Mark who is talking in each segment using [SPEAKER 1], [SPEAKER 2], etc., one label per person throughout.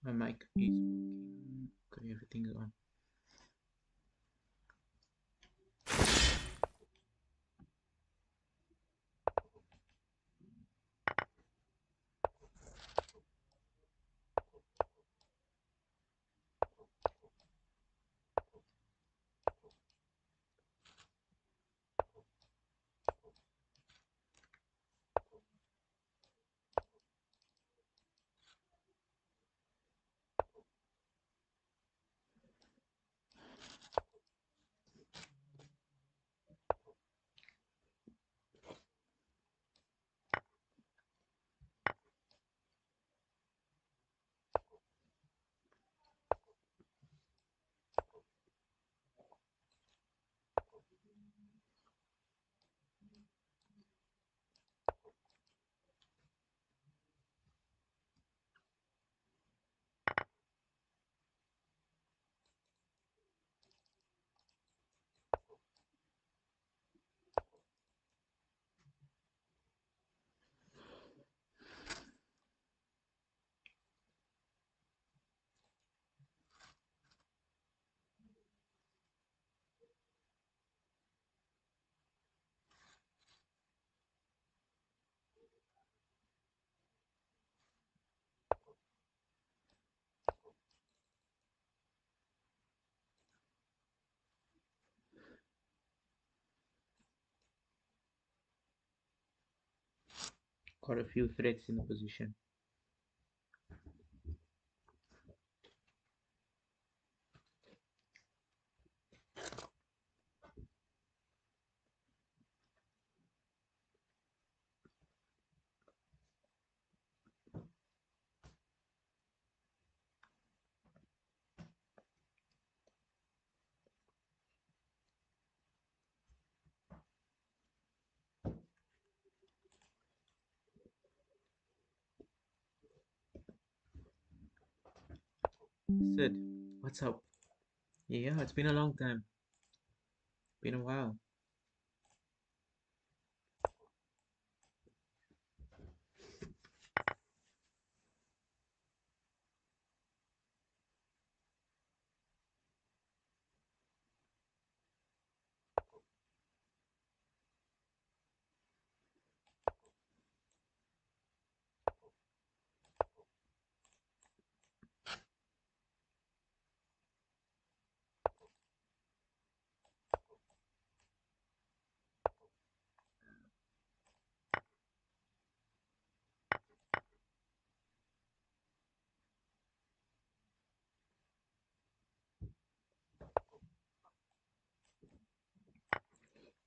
[SPEAKER 1] My mic is working. Okay, everything's on. Quite a few threats in the position. Sid, what's up? Yeah, it's been a long time. Been a while.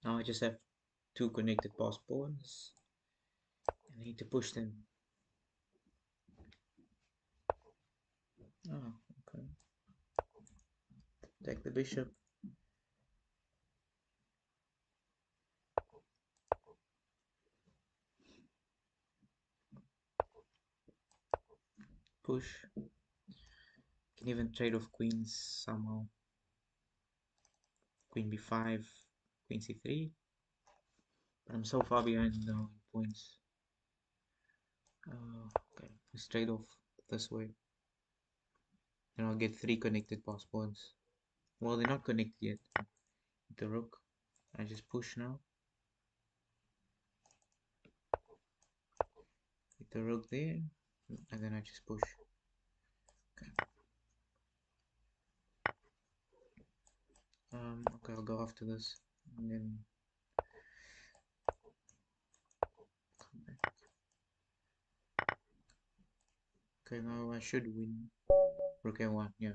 [SPEAKER 1] Now I just have two connected pass pawns. I need to push them. Oh, okay. Take the bishop. Push. Can even trade off queens somehow. Queen b5, queen c3. But I'm so far behind now in points. Okay, let's trade off this way. Then I'll get three connected pass pawns. Well, they're not connected yet. The rook. I just push now. Get the rook there, and then I just push. Okay. Okay, I'll go after this, and then come back. Okay, now I should win. Rook a1, yeah.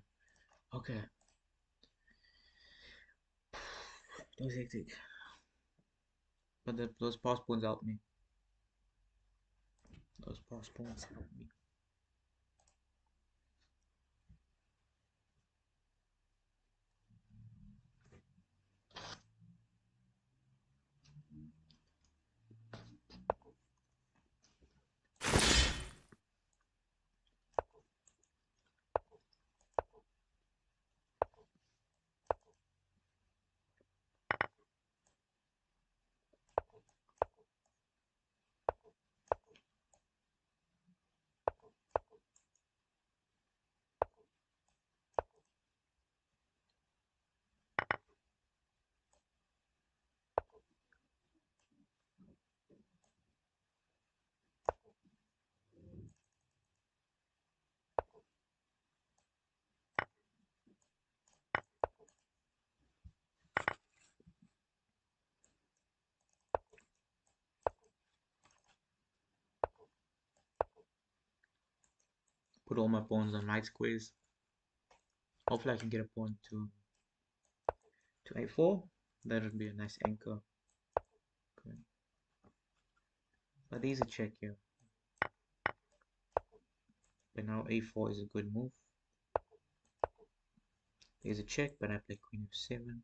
[SPEAKER 1] Okay. That was hectic. But those pass pawns helped me. Those pass pawns helped me. Put all my pawns on right squares. Hopefully I can get a pawn to a4. That would be a nice anchor. Okay. But there's a check here. But now a4 is a good move. There's a check, but I play queen f7.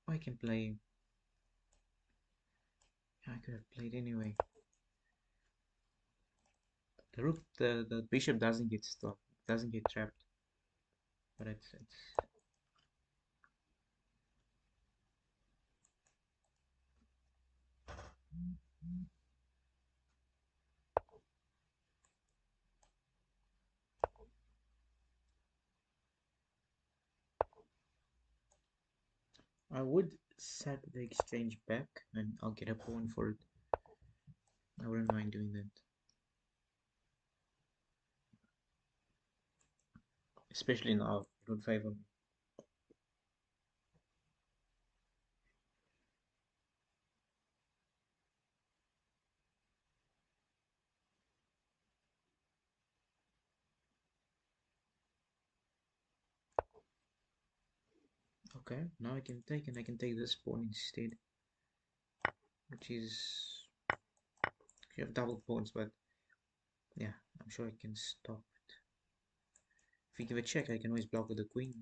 [SPEAKER 1] I can play. I could have played anyway. The rook, the bishop doesn't get stopped, doesn't get trapped. But it's. I would set the exchange back, and I'll get a pawn for it. I wouldn't mind doing that. Especially now, it would favor me. Okay, now I can take, and I can take this pawn instead, which is, you have double pawns, but yeah, I'm sure I can stop it. If you give a check, I can always block with the queen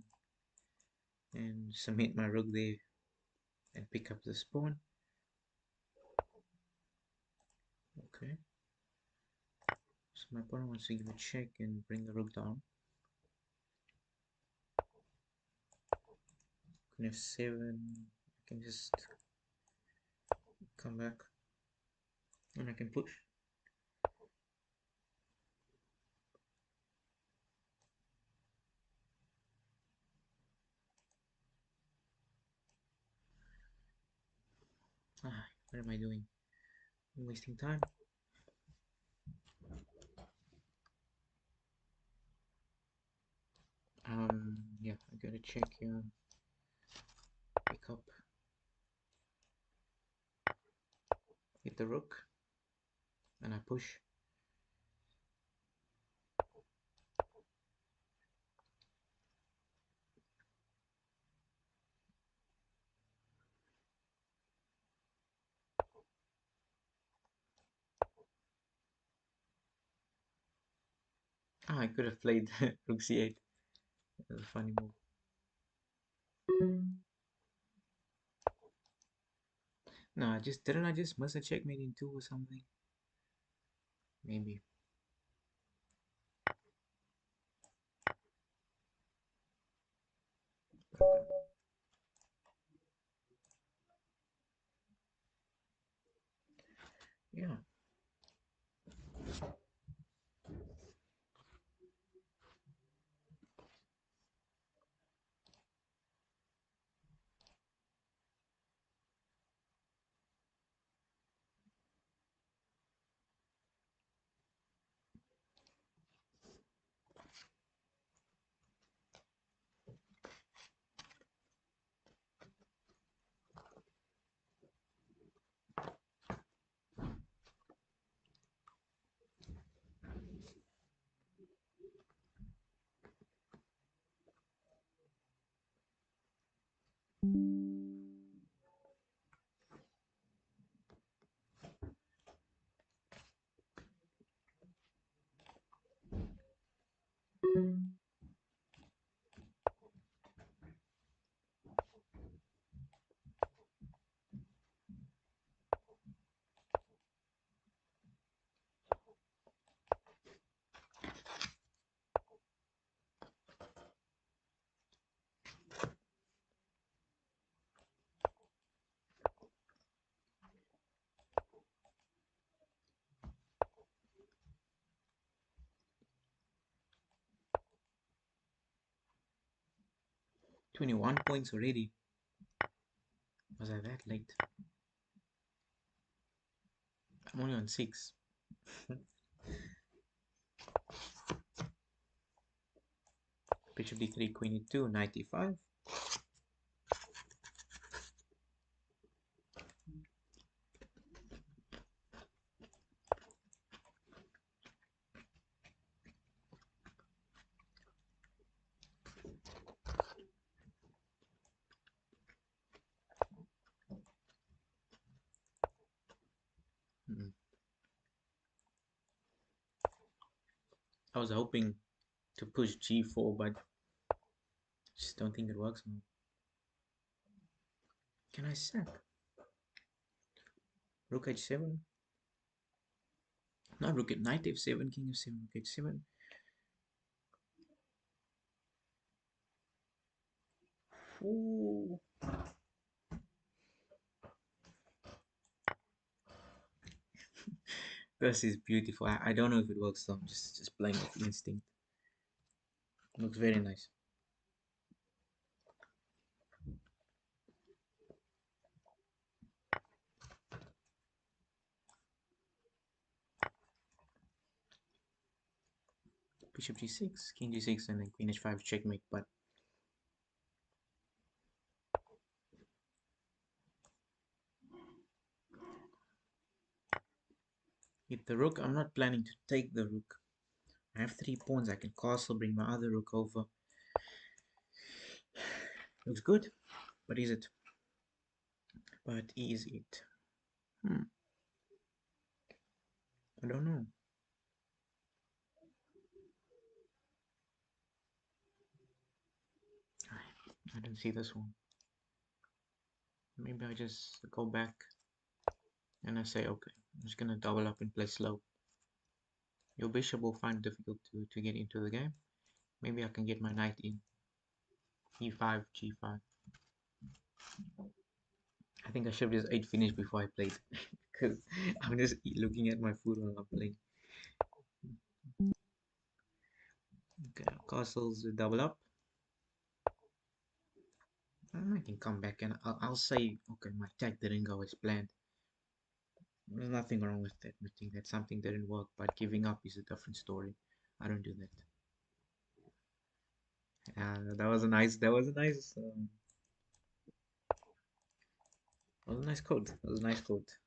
[SPEAKER 1] and submit my rook there and pick up this pawn. Okay, so my opponent wants to give a check and bring the rook down. Queen f7, I can just come back and I can push. What am I doing? I'm wasting time. Yeah, I gotta check here. Pick up. Hit the rook. And I push. I could have played rook c8. That was a funny move. No, didn't I just miss a checkmate in 2 or something? Maybe. Yeah. "21 points already. Was I that late? I'm only on 6. Bishop d3, queen e2, 95. I was hoping to push g4, but just don't think it works now. Can I sack? Rook h7? Not rook at knight f7, king f7, rook h7. Ooh. This is beautiful. I don't know if it works though. I'm just playing with instinct. Looks very nice. Bishop g6, king g6, and then queen h5 checkmate. But with the rook, I'm not planning to take the rook. I have 3 pawns. I can castle, bring my other rook over. Looks good, but is it? But is it? I don't know. I don't see this one. Maybe I just go back and I say, okay, I'm just gonna double up and play slow. Your bishop will find it difficult to get into the game. Maybe I can get my knight in. e5, g5. I think I should have just ate finish before I played, because I'm just looking at my food while I'm playing. Okay, castles double up. I can come back and I'll say, okay, my attack didn't go as planned. There's nothing wrong with admitting that something didn't work, but giving up is a different story. I don't do that. That was a nice. That was a nice. That was a nice quote. That was a nice quote.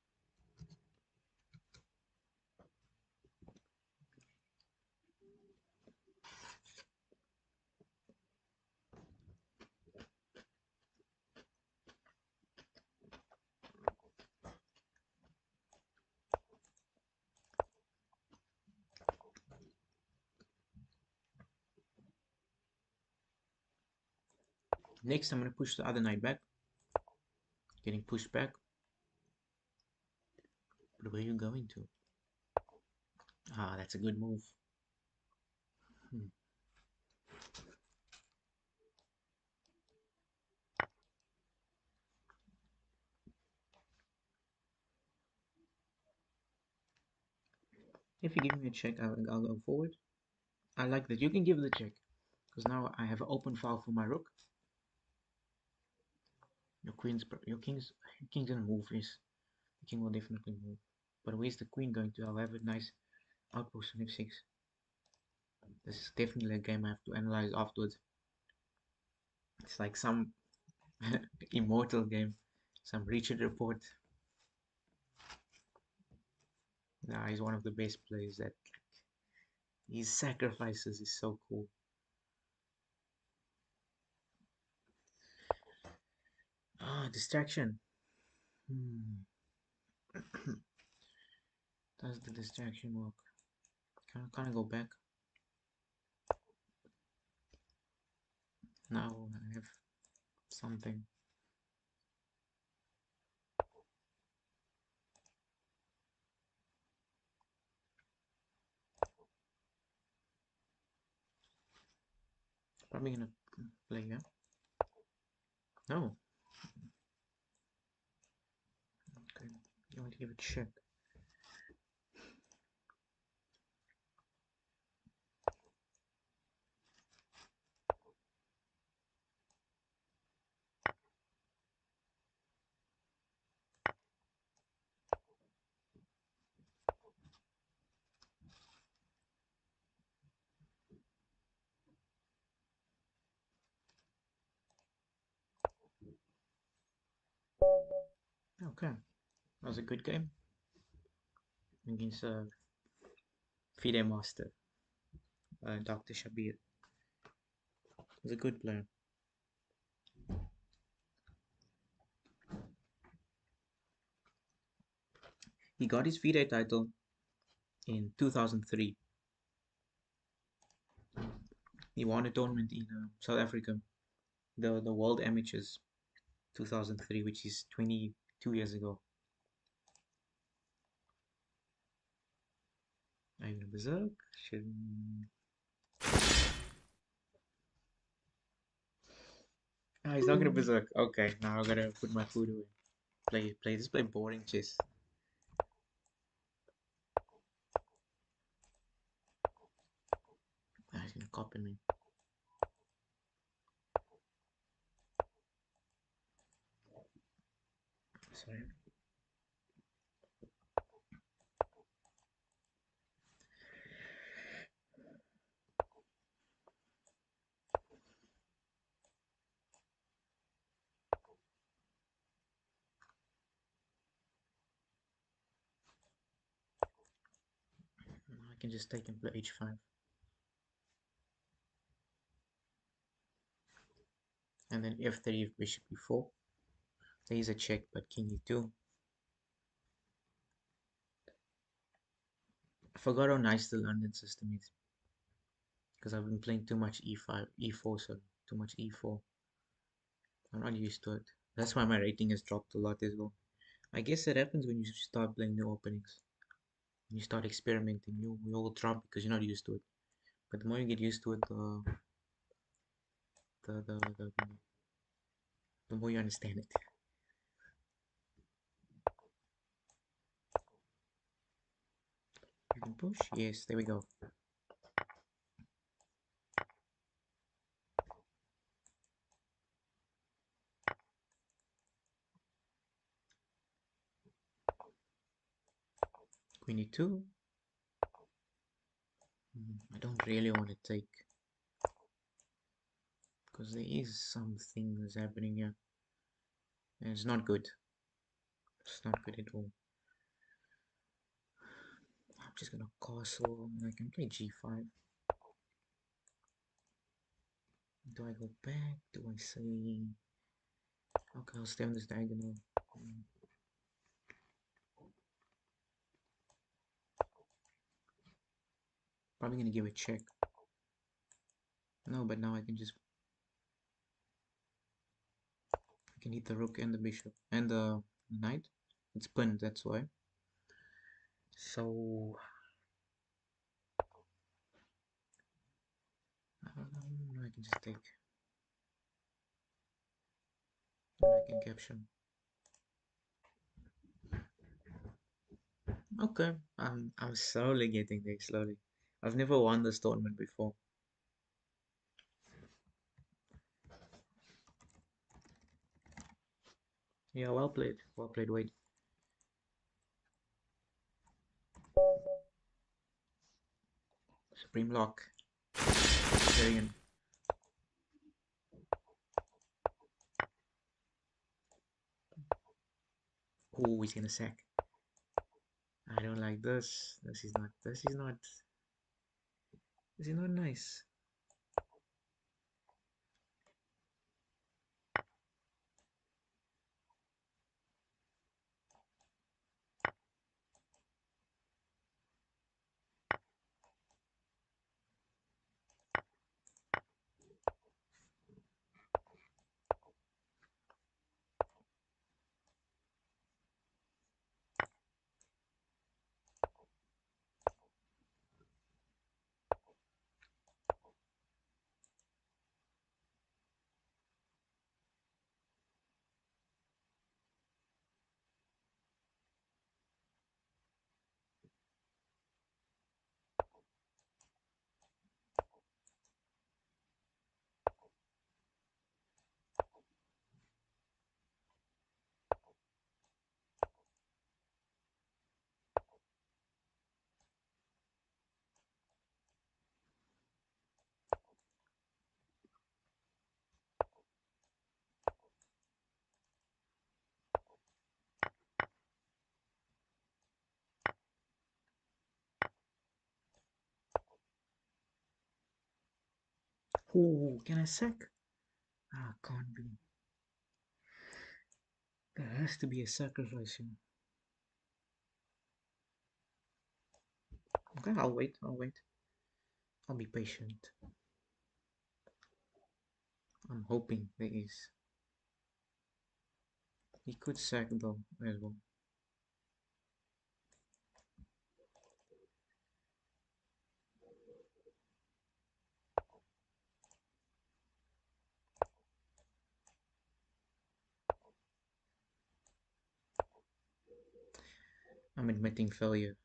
[SPEAKER 1] Next, I'm gonna push the other knight back. Getting pushed back. But where are you going to? Ah, that's a good move. If you give me a check, I'll go forward. I like that. You can give the check, because now I have an open file for my rook. Your king's gonna move. Yes, the king will definitely move. But where's the queen going to? I'll have a nice outpost on f6. This is definitely a game I have to analyze afterwards. It's like some immortal game, some Richard report. Nah, he's one of the best players. That his sacrifices is so cool. Ah, distraction. Does the distraction work? Can I go back? Now I have something. Probably gonna play, yeah? No. Okay. You want to give it a check. Okay. That was a good game against FIDE Master, Dr. Shabir. He's a good player. He got his FIDE title in 2003. He won a tournament in South Africa, the World Amateurs 2003, which is 22 years ago. I'm gonna berserk. Ah, he's not gonna berserk. Okay, now I gotta put my food away. Play boring chess. Ah, he's gonna copy me. Sorry. I can just take and play h5. And then f3, bishop e4. There is a check, but king e2. I forgot how nice the London system is, because I've been playing too much e5, e4, so too much e4. I'm not used to it. That's why my rating has dropped a lot as well. I guess that happens when you start playing new openings. When you start experimenting, you will drop because you're not used to it. But the more you get used to it, the, the, the, the more you understand it. You can push. Yes, there we go. Queen e2. I don't really want to take, because there is something that's happening here. And it's not good. It's not good at all. I'm just gonna castle and I can play g5. Do I go back? Do I say... Okay, I'll stay on this diagonal. Probably gonna give a check. No, but now I can just... I can hit the rook and the bishop and the knight. It's pinned, that's why. So... I can just take... And I can capture. Okay, I'm slowly getting there, slowly. I've never won this tournament before. Yeah, well played. Well played, Wade. Supreme lock. Very good. Oh, he's gonna sack. I don't like this. This is not nice. Oh, can I sack? Ah, can't be. There has to be a sacrifice here. Okay, I'll wait. I'll be patient. I'm hoping there is. He could sack though as well. I'm admitting failure.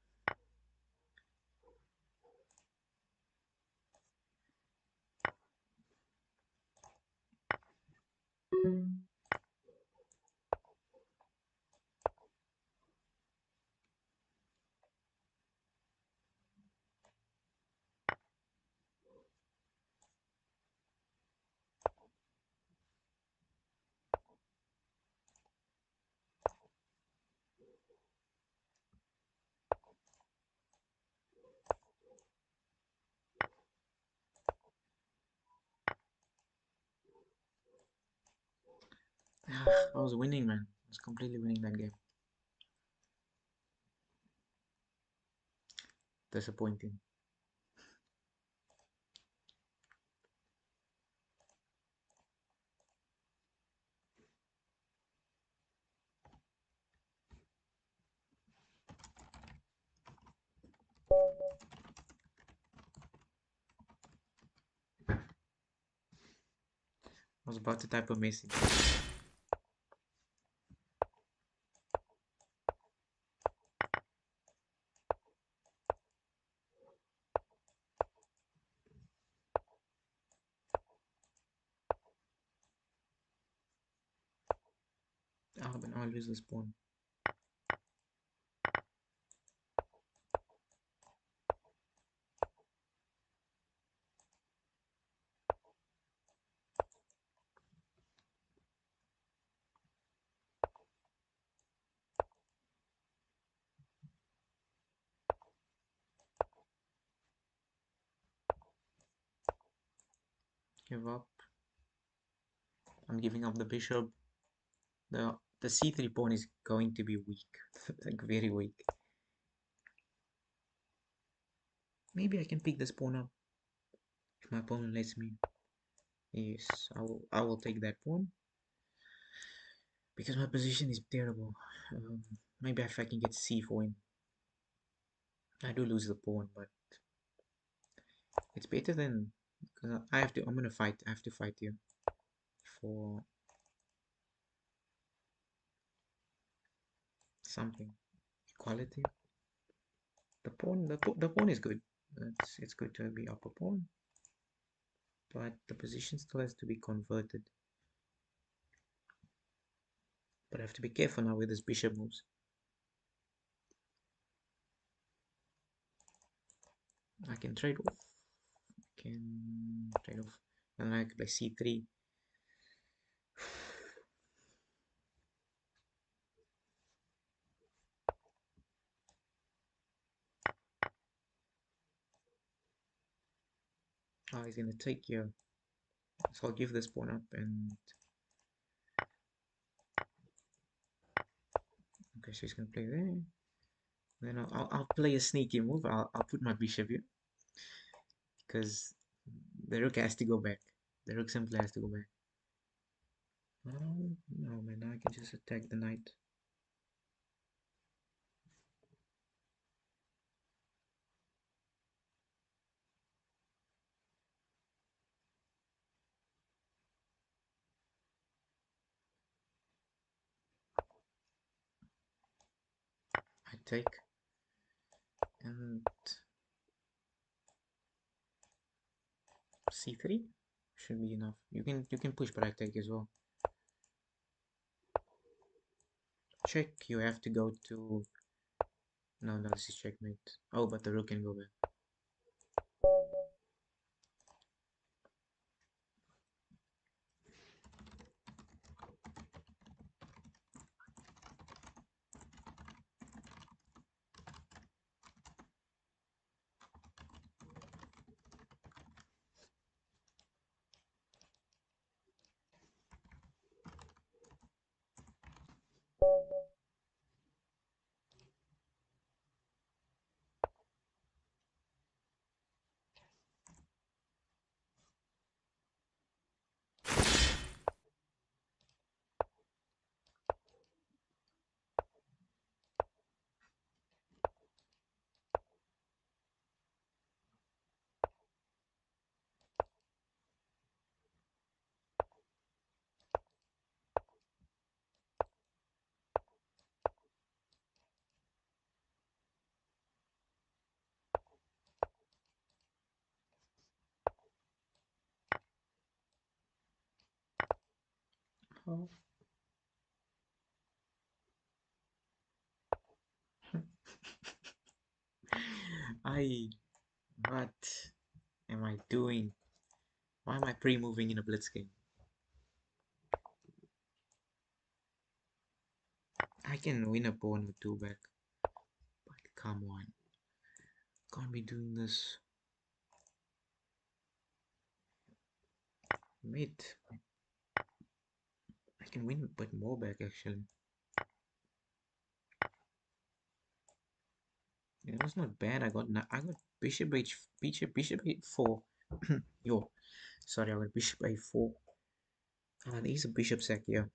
[SPEAKER 1] I was winning, man. I was completely winning that game. Disappointing. I was about to type a message. Oh, but I'll lose this pawn. Give up. I'm giving up the bishop. The c3 pawn is going to be weak. Like very weak. Maybe I can pick this pawn up if my opponent lets me. Yes, I will take that pawn because my position is terrible. Maybe if I can get c4 in. I do lose the pawn, but it's better than because I have to. I'm gonna fight. I have to fight here for something. Equality. The pawn is good. It's good to be up a pawn, but the position still has to be converted. But I have to be careful now with this bishop moves. I can trade off. I can trade off, and I could play c3. Oh, he's gonna take here. So I'll give this pawn up and okay, so he's gonna play there. Then I'll play a sneaky move. I'll put my bishop here because the rook has to go back. The rook simply has to go back. Oh no, man! Now I can just attack the knight. I take and c3 should be enough. You can push, but I take as well. Check. You have to go to. No, no, this is checkmate. Oh, but the rook can go back. Oh. What am I doing? Why am I pre-moving in a blitz game? I can win a pawn with 2 back, but come on, can't be doing this. Mate, I can win but more back actually. It was not bad. I got bishop h4. Yo, sorry, I got bishop a4. There's a bishop sack here.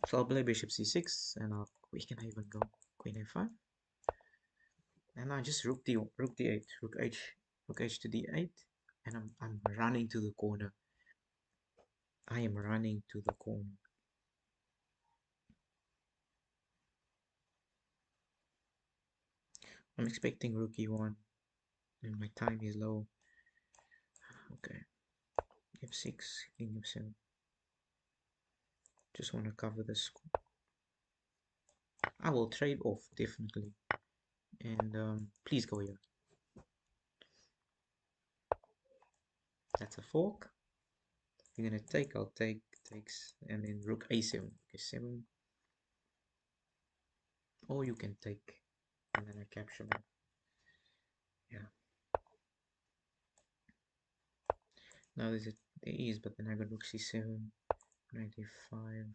[SPEAKER 1] So I'll play bishop c6 and we can even go queen a5. And I just rook d8, rook h to d8, and I'm running to the corner. I am running to the corner. I'm expecting rook e1, and my time is low. Okay, f6, king f7. Just want to cover the score. I will trade off definitely, and please go here. That's a fork. If you're gonna take, I'll take, takes, and then rook a7, okay, 7. Or you can take, and then I capture that. Yeah. Now there is, but then I got rook c7, 95.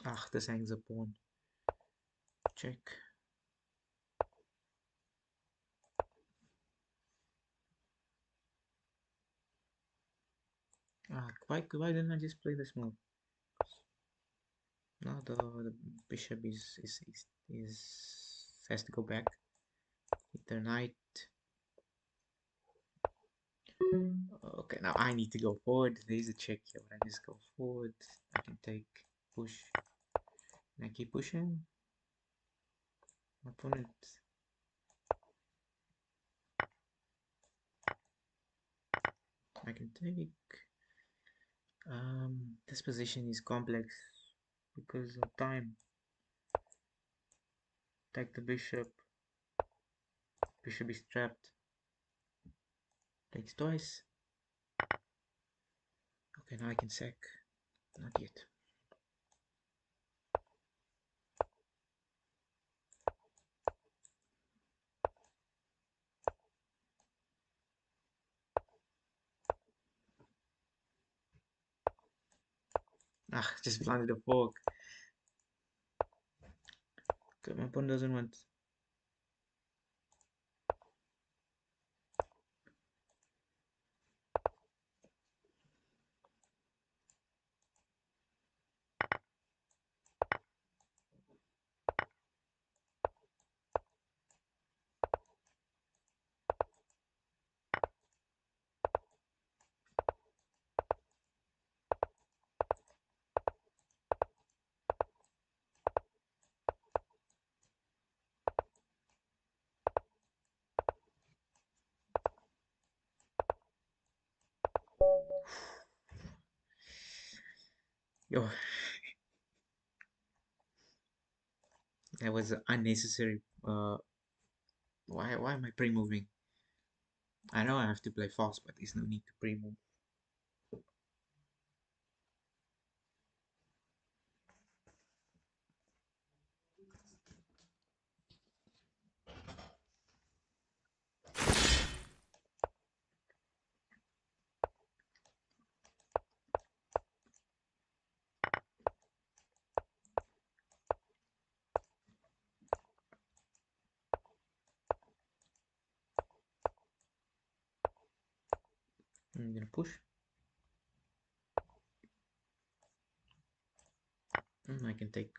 [SPEAKER 1] Ah, this hangs a pawn. Check. Why didn't I just play this move? Now the bishop has to go back. Hit the knight. Okay, now I need to go forward. There's a check here. When I just go forward, I can take, push, and I keep pushing. My opponent. I can take. This position is complex because of time. Take the bishop. Bishop is trapped. Takes twice. Okay, now I can sack. Not yet. Ah, just planted a fork. Okay, my opponent doesn't want. Yo, that was unnecessary. Why am I pre-moving? I know I have to play fast, but there's no need to pre-move. I'm gonna push. I can take.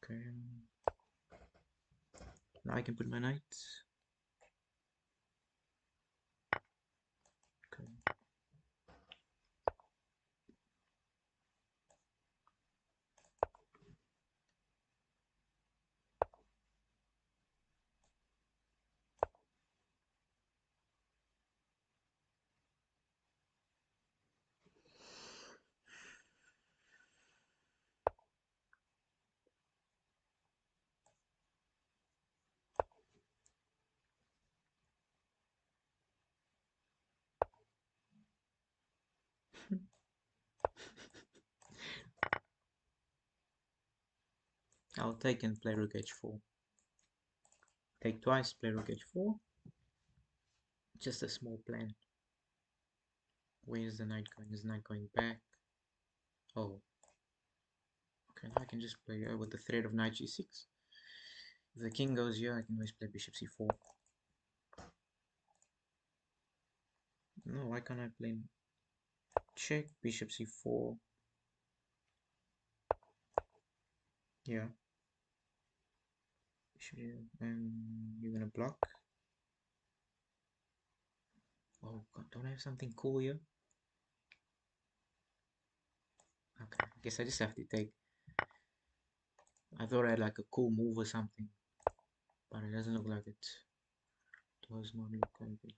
[SPEAKER 1] Okay. Now I can put my knight. Okay. I'll take and play rook h4. Take twice, play rook h4. Just a small plan. Where is the knight going? Is the knight going back? Oh. Okay, now I can just play with the threat of knight g6. If the king goes here, I can always play bishop c4. No, why can't I play check, bishop c4? Yeah. And you're gonna block. Oh god, don't I have something cool here? Okay, I guess I just have to take. I thought I had like a cool move or something, but it doesn't look like it. Does not look like it.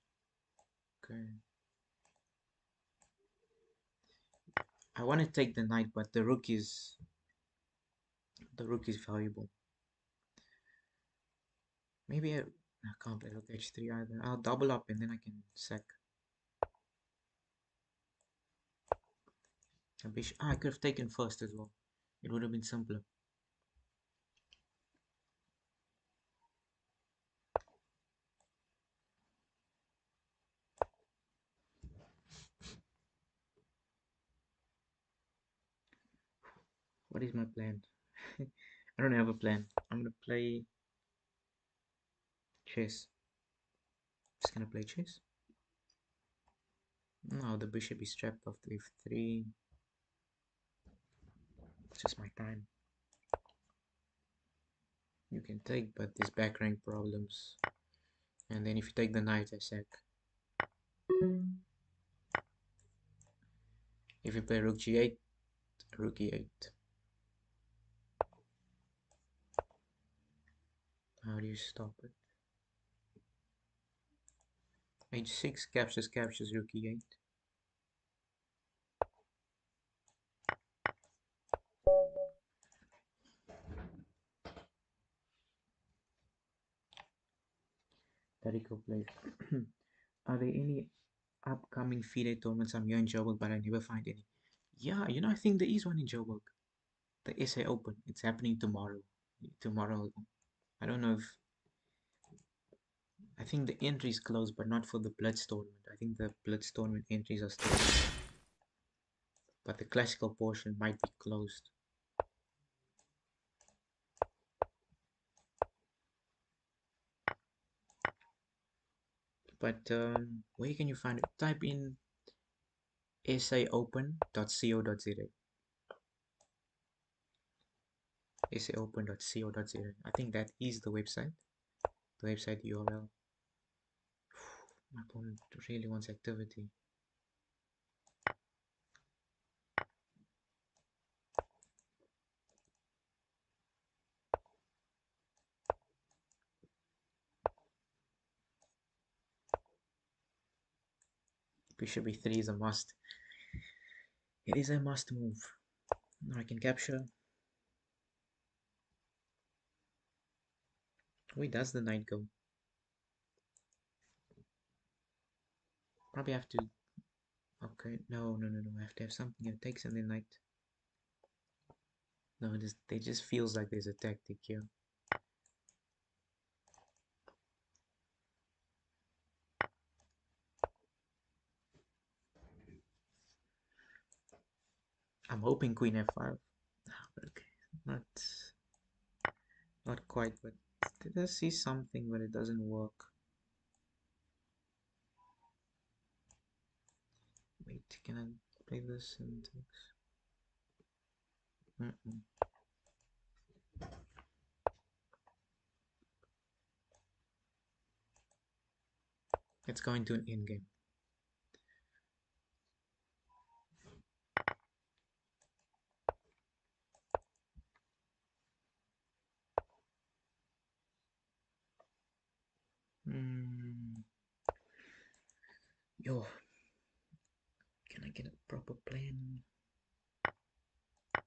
[SPEAKER 1] Okay. I want to take the knight, but the rook is valuable. Maybe I can't play rook h3 either. I'll double up and then I can sack. A bishop. I could have taken first as well. It would have been simpler. What is my plan? I don't have a plan. I'm gonna play chess. Just gonna play chess. No, the bishop is trapped after f3. It's just my time. You can take, but there's back rank problems. And then if you take the knight, I sack. If you play rook g8, rook e8. How do you stop it? h6 captures rook e8. Tarico plays. Are there any upcoming FIDE tournaments? I'm here in Joburg, but I never find any. Yeah, you know, I think there is one in Joburg. The SA Open. It's happening tomorrow. Tomorrow. I don't know if. I think the entry is closed, but not for the Blitz tournament. I think the Blitz tournament entries are still open. But the classical portion might be closed. But where can you find it? Type in saopen.co.za. saopen.co.za. I think that is the website. The website URL. My opponent really wants activity. Bishop e3 is a must. It is a must move. Now I can capture. Where does the knight go? Probably have to. Okay, no. I have to have something that takes and then knight. No, it just feels like there's a tactic here. I'm hoping queen f5. Okay, not quite, but did I see something, but it doesn't work. Wait, can I play this and takes? Let's go into an endgame. Yo, can I get a proper plan?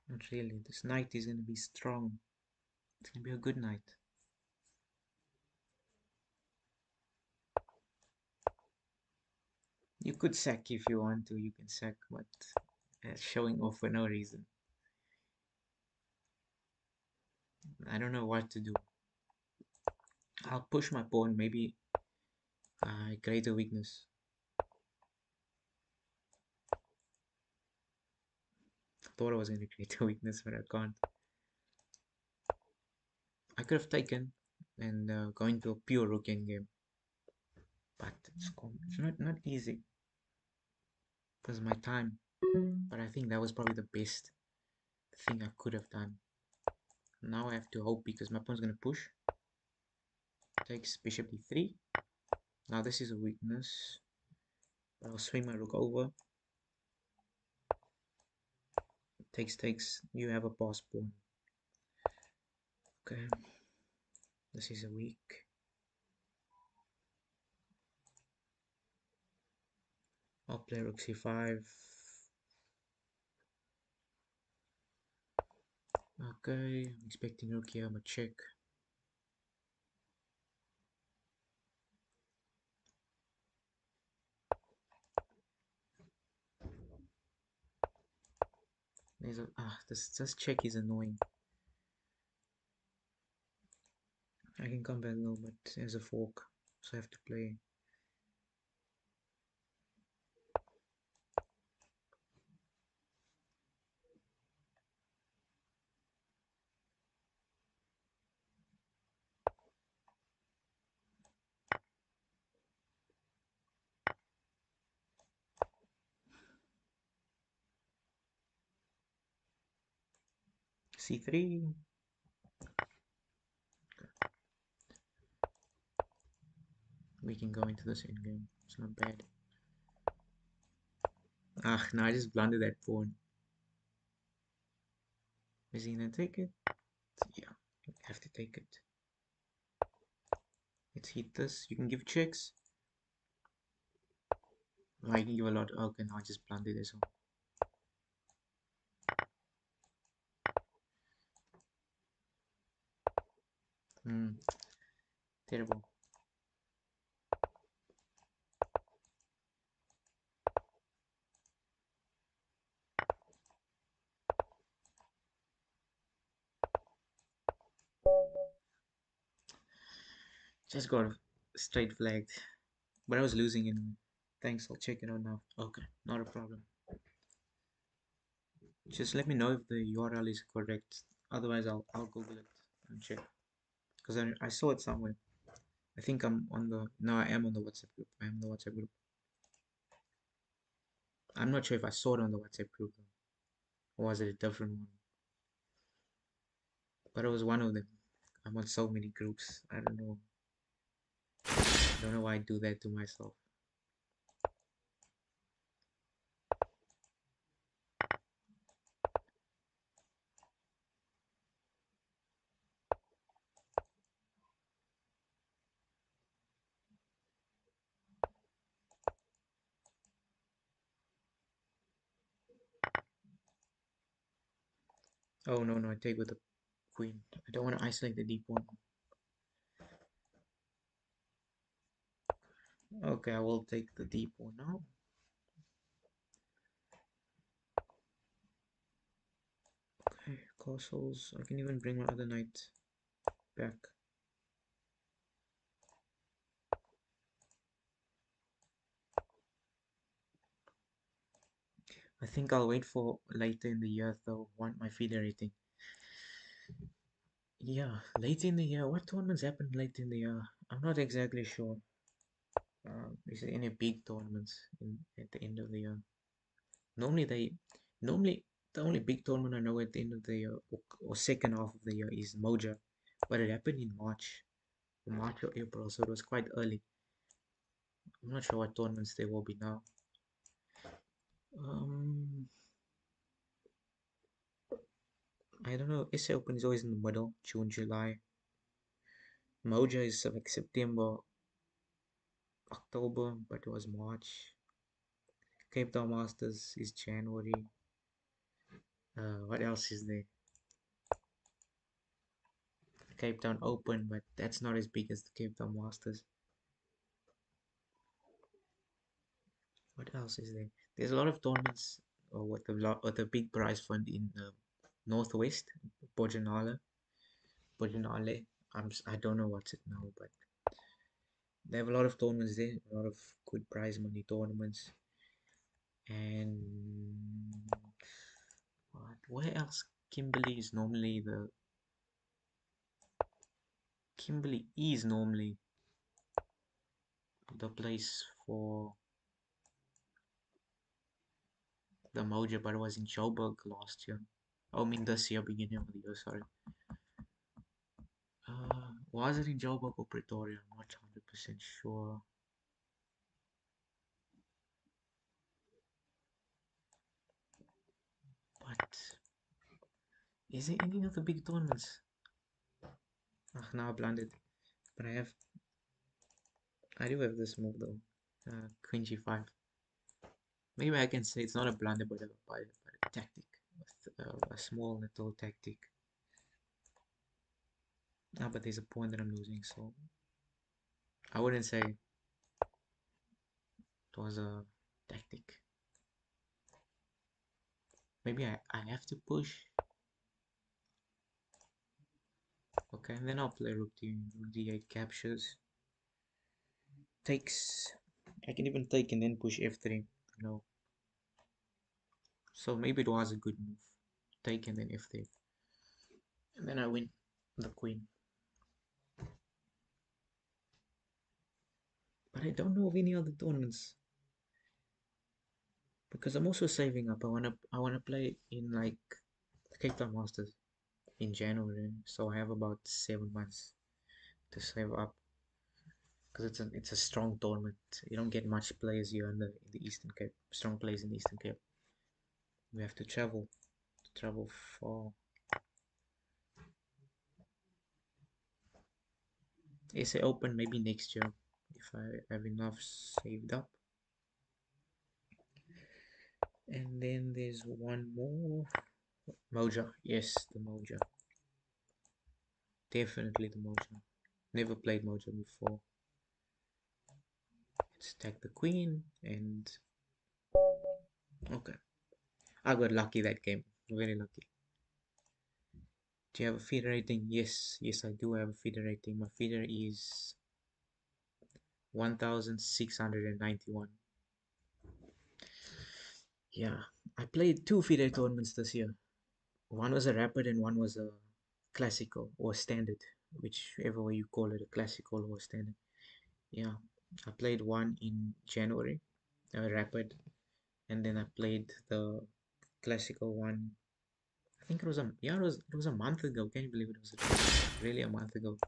[SPEAKER 1] Not really. This knight is gonna be strong. It's gonna be a good night. You could sack if you want to. You can sack, but showing off for no reason. I don't know what to do. I'll push my pawn. Maybe I create a weakness. I thought I was going to create a weakness, but I can't. I could have taken and go into a pure rook endgame, but it's not easy because of my time. But I think that was probably the best thing I could have done. Now I have to hope because my pawn's going to push. Takes bishop d3. Now this is a weakness. But I'll swing my rook over. Takes. You have a pass pawn. Okay. This is a weak. I'll play rook c5. Okay, I'm expecting rook here, I'm a check. There's a this check is annoying. I can come back though, but there's a fork, so I have to play. c3. We can go into this endgame. It's not bad. No, I just blundered that pawn. Is he gonna take it? Yeah, I have to take it. Let's hit this. You can give checks. Oh, I can give a lot. Okay, now I just blundered this one. Terrible. Just got straight flagged. But I was losing anyway. Thanks, I'll check it out now. Okay, not a problem. Just let me know if the URL is correct. Otherwise, I'll Google it and check. Because I saw it somewhere. I think I'm on the... No, I am on the WhatsApp group. I am in the WhatsApp group. I'm not sure if I saw it on the WhatsApp group though. Or was it a different one? But it was one of them. I'm on so many groups. I don't know. I don't know why I do that to myself. Oh no, no, I take with the queen. I don't want to isolate the deep one. Okay, I will take the deep one now. Okay, castles. I can even bring my other knight back. I think I'll wait for later in the year though. Want my feeder rating. Yeah, later in the year. What tournaments happen late in the year? I'm not exactly sure. Is there any big tournaments at the end of the year? Normally the only big tournament I know at the end of the year or second half of the year is Moja, but it happened in March or April, so it was quite early. I'm not sure what tournaments there will be now. Um, I don't know. SA Open is always in the middle, June, July. Moja is like September, October, but it was March. Cape Town Masters is January. What else is there? Cape Town Open, but that's not as big as the Cape Town Masters. What else is there? There's a lot of tournaments with the big prize fund in Northwest, Bojanala, Bojanale. I don't know what's it now, but they have a lot of tournaments there, a lot of good prize money tournaments. And where else? Kimberley is normally the Kimberley is normally the place for the Mojo, but it was in Joburg last year. Oh, I mean this year, beginning of the year, sorry. Was it in Joburg or Pretoria? I'm not 100% sure. But is there any other big tournaments? Now I blundered. But I do have this move though. Queen G5. Maybe I can say it's not a blunder, but a tactic. A small little tactic. But there's a pawn that I'm losing, so I wouldn't say it was a tactic. Maybe I have to push. Okay, and then I'll play rook d8 captures. Takes. I can even take and then push f3. No. So maybe it was a good move. Take and then f3. And then I win the queen. But I don't know of any other tournaments. Because I'm also saving up. I wanna play in like the Cape Town Masters in January. So I have about 7 months to save up. Because it's a strong tournament. You don't get much players here in the Eastern Cape. Strong players in the Eastern Cape. We have to travel far. SA Open maybe next year if I have enough saved up. And then there's one more. Moja. Yes, the Moja. Definitely the Moja. Never played Moja before. Let's take the queen and okay. I got lucky that game. Very lucky. Do you have a feeder rating? Yes, I do have a feeder rating. My feeder is 1691. Yeah, I played 2 feeder tournaments this year. One was a rapid and one was a classical or standard, whichever way you call it, a classical or standard. Yeah, I played one in January, a rapid, and then I played the classical one. I think it was a month ago. Can you believe it was really a month ago?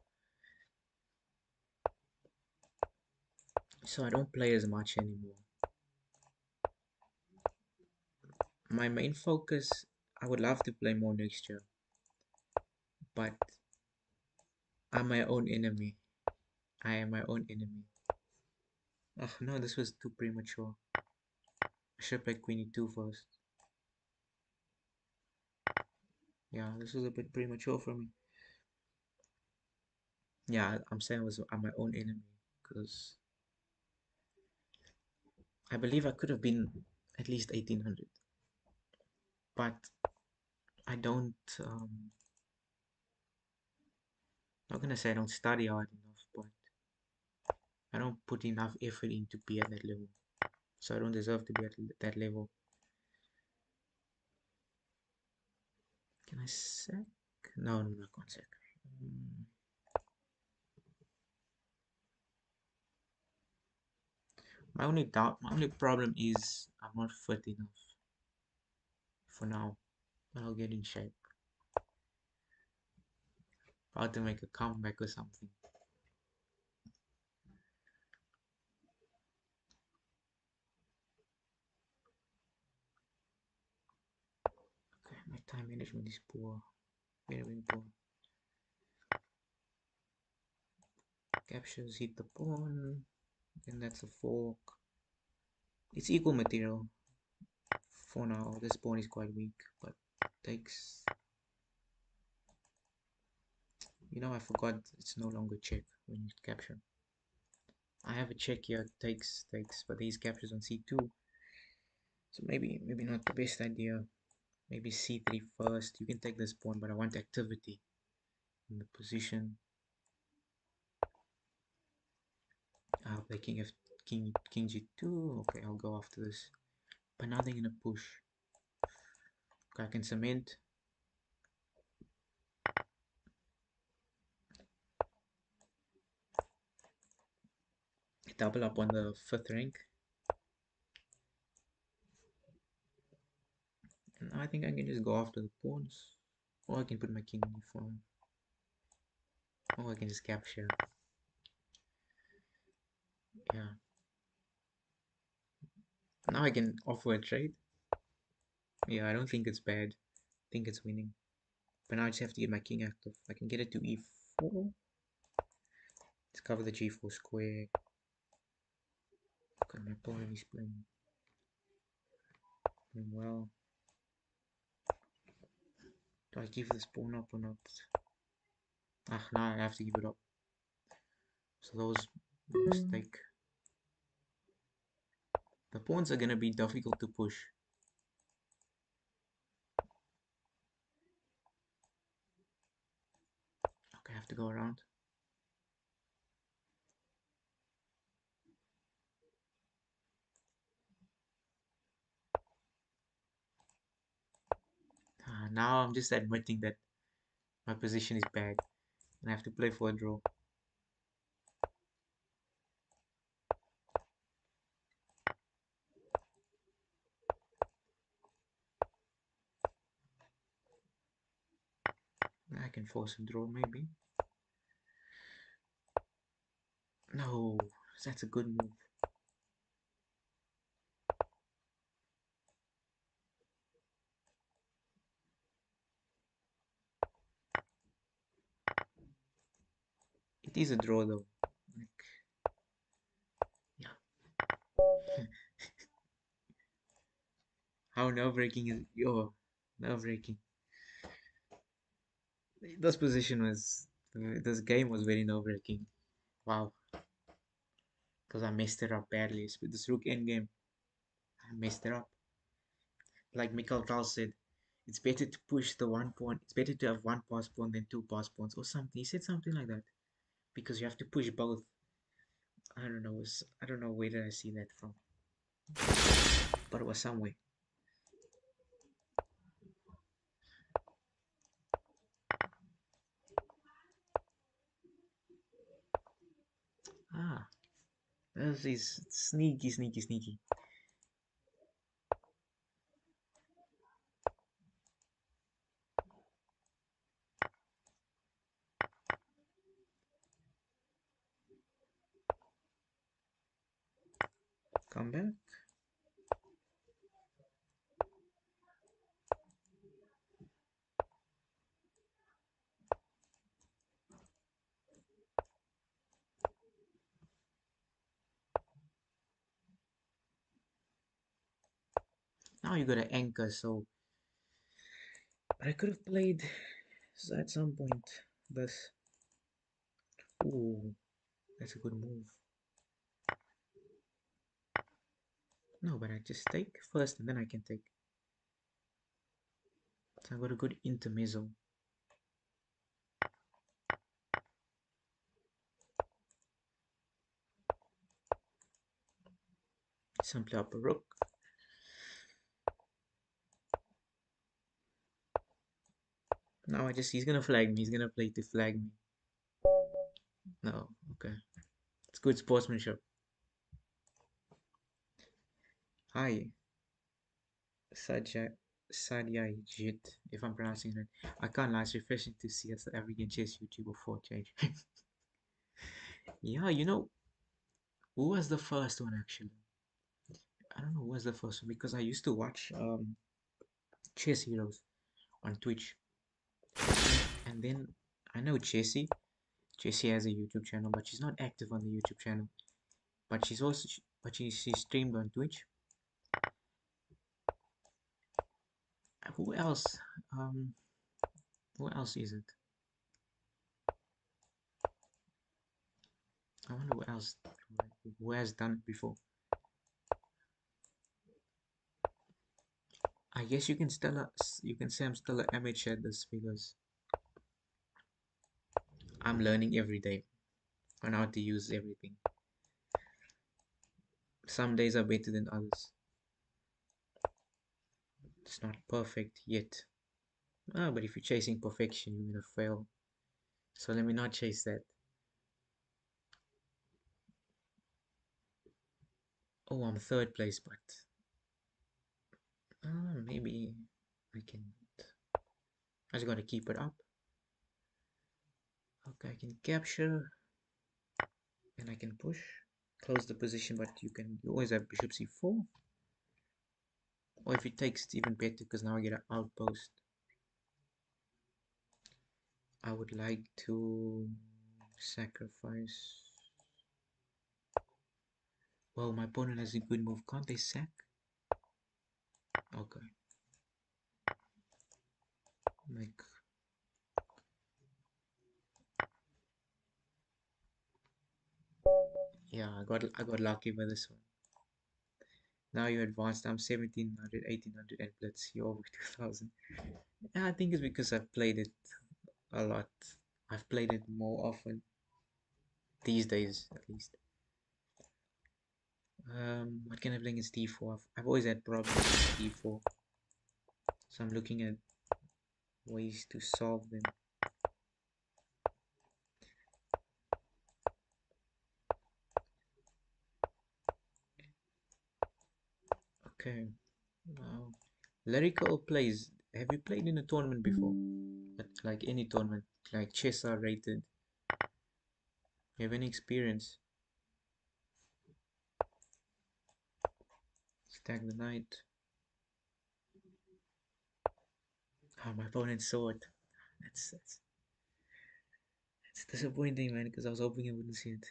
[SPEAKER 1] So I don't play as much anymore. My main focus, I would love to play more next year, but I'm my own enemy. I am my own enemy. Oh no, this was too premature. I should have played Queen E2 first. Yeah, this was a bit premature for me. Yeah, I'm saying I'm my own enemy because I believe I could have been at least 1800, but I don't. Not gonna say I don't study hard enough, but I don't put enough effort in to be at that level, so I don't deserve to be at that level. Can I sack? No, I can't sack. My only problem is I'm not fit enough for now. I'll get in shape. About to make a comeback or something. Okay, my time management is poor. Very, very poor. Captures hit the pawn. And that's a fork. It's equal material. For now, this pawn is quite weak, but takes. I forgot it's no longer check when you capture. I have a check here, takes, but these captures on c2. So maybe not the best idea. Maybe c3 first. You can take this pawn, but I want activity in the position. I'll play king g2. Okay, I'll go after this. But now they're gonna push. Okay, I can cement. Double up on the 5th rank. And I think I can just go after the pawns. Or I can put my king in e5. Or I can just capture. Yeah. Now I can offer a trade. Yeah, I don't think it's bad. I think it's winning. But now I just have to get my king active. I can get it to e4. Let's cover the g4 square. Okay, my opponent is playing well. Do I give this pawn up or not? Ah, now I have to give it up. So that was a mistake. The pawns are gonna be difficult to push. Okay, I have to go around. Now I'm just admitting that my position is bad and I have to play for a draw. I can force a draw maybe. No, that's a good move. It is a draw though. Like, yeah. How nerve-wracking is yo? Nerve-wracking. This position was, this game was very nerve-wracking. Wow, because I messed it up badly. With this rook endgame, I messed it up. Like Mikhail Tal said, it's better to push the one pawn. It's better to have one pass pawn than two pass pawns or something. He said something like that because you have to push both. I don't know. I don't know where did I see that from, but it was somewhere. Ah, this is sneaky, sneaky, sneaky. Come back. Now you got to anchor. So, but I could have played at some point this. Ooh, that's a good move. No, but I just take first and then I can take. So I got a good intermezzo. Simply up a rook. Now he's gonna flag me. He's gonna play to flag me. No, okay. It's good sportsmanship. Hi, Sajai Jit, if I'm pronouncing it right. I can't lie, it's refreshing to see a South African chess YouTuber for change. Yeah, you know, who was the first one actually? I don't know who was the first one because I used to watch Chess Heroes on Twitch. And then I know Jessie. Jessie has a YouTube channel, but she's not active on the YouTube channel. But she's also, but she streamed on Twitch. Who else? Um, who else is it? I wonder who else. who has done it before. I guess you can say I'm still an amateur at this because I'm learning every day on how to use everything. Some days are better than others. It's not perfect yet. But if you're chasing perfection, you're gonna fail. So let me not chase that. Oh, I'm third place, but maybe I can. I just gotta keep it up. Okay, I can capture and I can push, close the position, but you always have bishop c4. Or if it takes, it's even better because now I get an outpost. I would like to sacrifice. Well, my opponent has a good move. Can't they sack? Okay. Like, yeah, I got lucky with this one. Now you're advanced. I'm 1700, 1800, and Blitz. You're over 2000. Yeah, I think it's because I've played it a lot. I've played it more often these days, at least. What can I play against d4? I've always had problems with d4, so I'm looking at ways to solve them. Okay, now lyrical plays. Have you played in a tournament before? Like any tournament, like chess are rated. You have any experience? Stack the knight. Oh, my opponent saw it. That's disappointing, man, because I was hoping I wouldn't see it.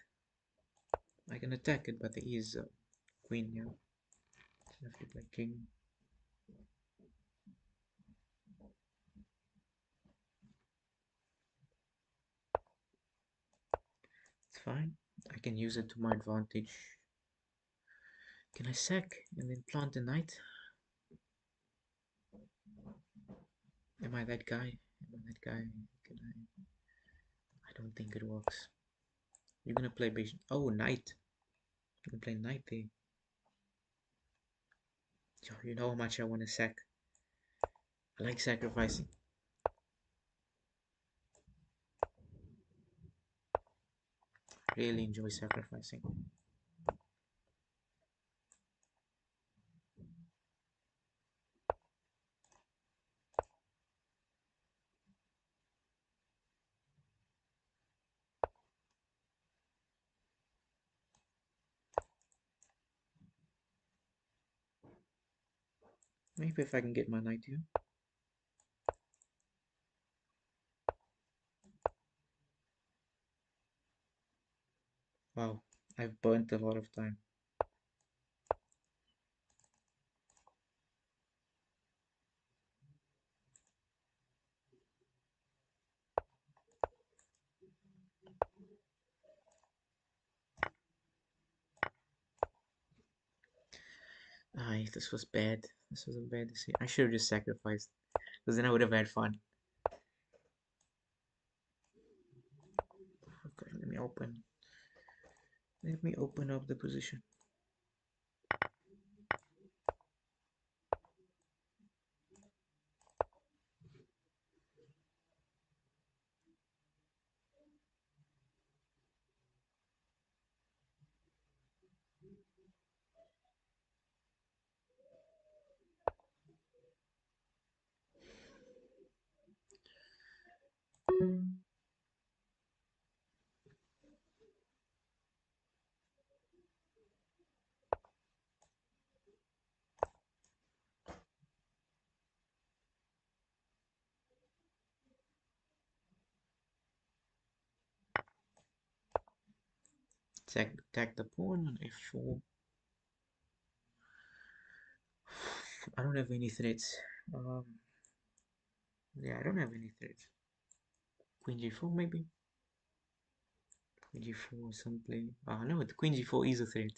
[SPEAKER 1] I can attack it, but there is queen here. So I have to play king. It's fine. I can use it to my advantage. Can I sack and then plant a knight? Am I that guy? Am I that guy? Can I don't think it works. You're gonna play bishop. Oh, knight. You can play knight there. You know how much I want to sack. I like sacrificing. Really enjoy sacrificing. Maybe if I can get my knight here. Wow, I've burnt a lot of time. Aye, this was bad. This was a bad decision. I should have just sacrificed, because then I would have had fun. Okay, let me open. Let me open up the position. Attack the pawn on f4. I don't have any threats. Yeah, I don't have any threats. Queen g4 maybe. Queen g4, some play. Ah, no, the queen g4 is a threat.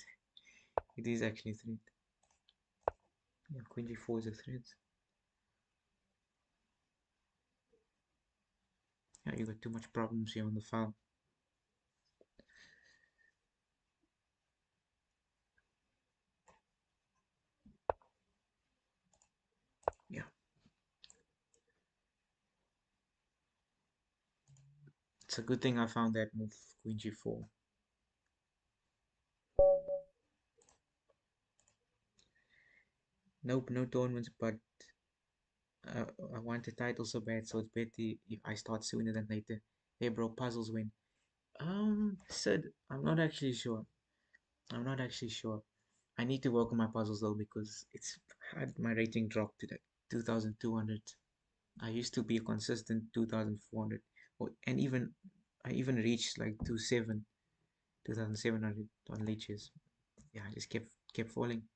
[SPEAKER 1] It is actually a threat. Yeah, queen g4 is a threat. Yeah, you got too much problems here on the file. Yeah, it's a good thing I found that move, queen g4. Nope, no tournaments, but uh, I want a title so bad, so it's better if I start sooner than later. Hey bro, puzzles win. Sid, I'm not actually sure. I'm not actually sure. I need to work on my puzzles though because it's had my rating drop to like 2,200. I used to be a consistent 2,400, and even I even reached like 2,700 on leeches. Yeah, I just kept falling.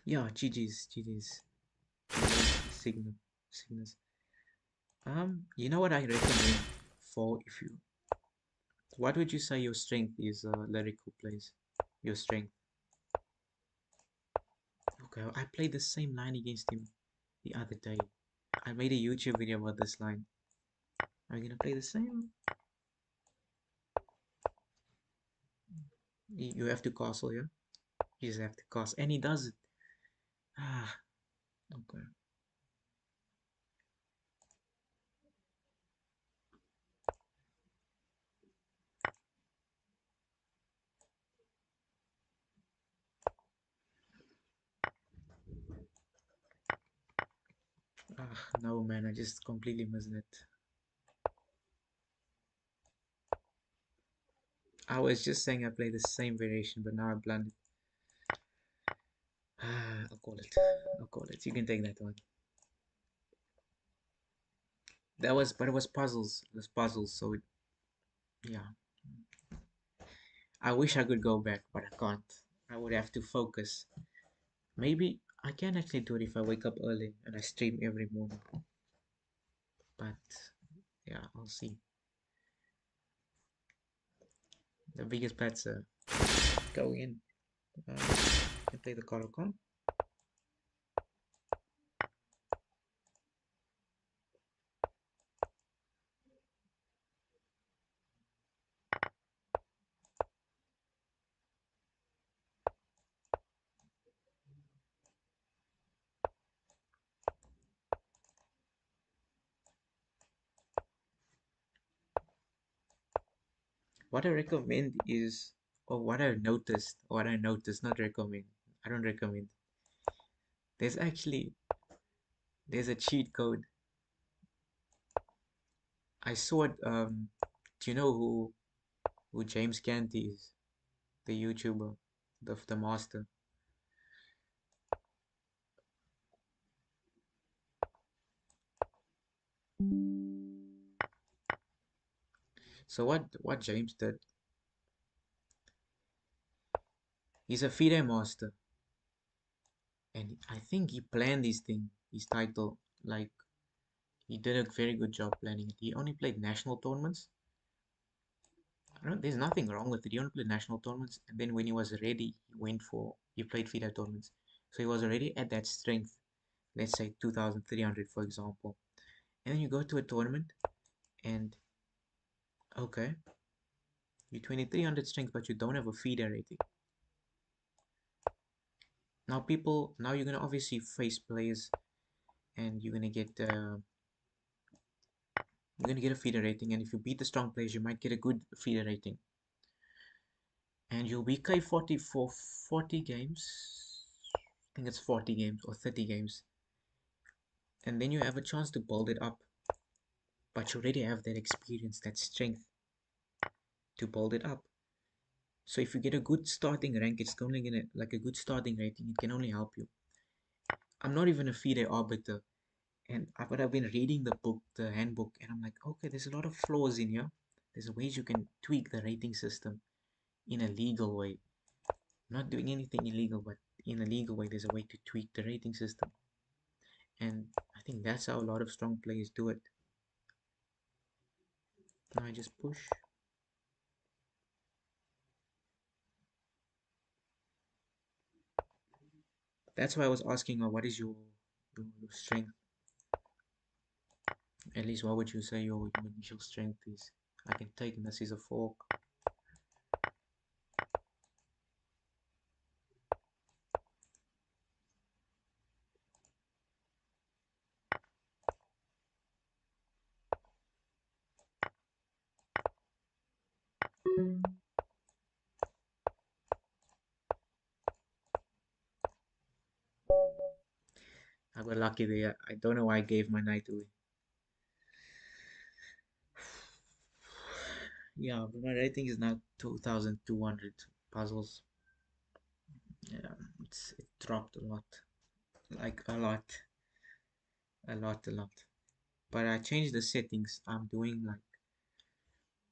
[SPEAKER 1] Yeah, GG's, signal, signals. You know what I recommend for if you, what would you say your strength is, lyrical plays? Your strength. Okay, I played the same line against him the other day. I made a YouTube video about this line. Are you gonna play the same? You have to castle, yeah? You just have to castle, and he does it. Ah, okay. Ah, no, man, I just completely missed it. I was just saying I played the same variation, but now I blundered. Ah, I'll call it. I'll call it. You can take that one. But it was puzzles. It was puzzles, so yeah. I wish I could go back, but I can't. I would have to focus. Maybe I can actually do it if I wake up early and I stream every morning. But yeah, I'll see. The biggest bets go in. Can play the Caracal. What I recommend is, or what I noticed, not recommend. I don't recommend. There's actually there's a cheat code. I saw it. Do you know who James Canty is? The YouTuber, the master. So what James did? He's a FIDE master, and I think he planned this thing. His title, like he did a very good job planning it. He only played national tournaments. I don't, there's nothing wrong with it. He only played national tournaments, and then when he was ready, he played FIDE tournaments. So he was already at that strength. Let's say 2,300, for example. And then you go to a tournament, and okay, you're 2,300 strength, but you don't have a FIDE rating. Now you're gonna obviously face players, and you're gonna get a FIDE rating. And if you beat the strong players, you might get a good FIDE rating. And you'll be K40 for 40 games. I think it's 40 games or 30 games. And then you have a chance to build it up. But you already have that experience, that strength to build it up. So if you get a good starting rank, it's only gonna like a good starting rating, it can only help you. I'm not even a FIDE arbiter, but I've been reading the book, the handbook, and I'm like, okay, there's a lot of flaws in here. There's ways you can tweak the rating system in a legal way. I'm not doing anything illegal, but in a legal way, there's a way to tweak the rating system. And I think that's how a lot of strong players do it. Now I just push. That's why I was asking her, what is your strength? At least what would you say your initial strength is? I can take, and this is a fork. I got lucky there. I don't know why I gave my knight away. Yeah, but my rating is now 2,200 puzzles. Yeah, it dropped a lot. Like a lot. But I changed the settings. I'm doing like,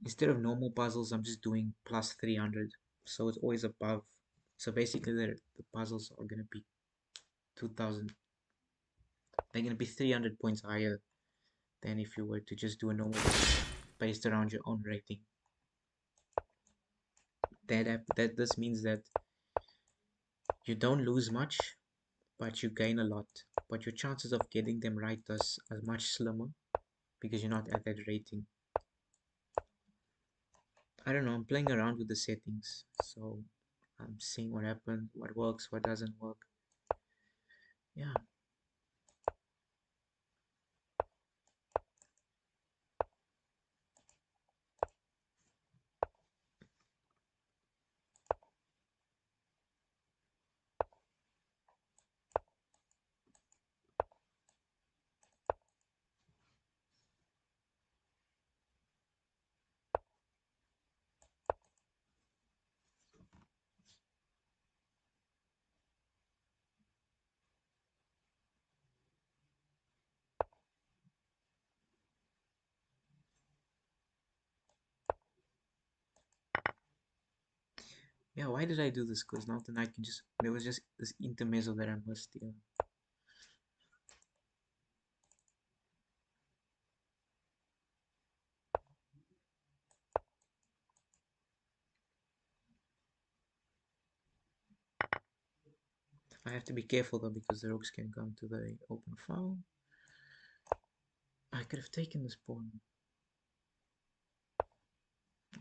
[SPEAKER 1] instead of normal puzzles, I'm just doing plus 300. So it's always above. So basically the puzzles are gonna be 2,000. They're gonna be 300 points higher than if you were to just do a normal puzzle based around your own rating. That this means that you don't lose much, but you gain a lot. But your chances of getting them right are much slimmer because you're not at that rating. I don't know, I'm playing around with the settings, so I'm seeing what happens, what works, what doesn't work. Yeah. Yeah, why did I do this? Because now then I can just, there was just this intermezzo that I missed here. I have to be careful though because the rooks can come to the open file. I could have taken this pawn.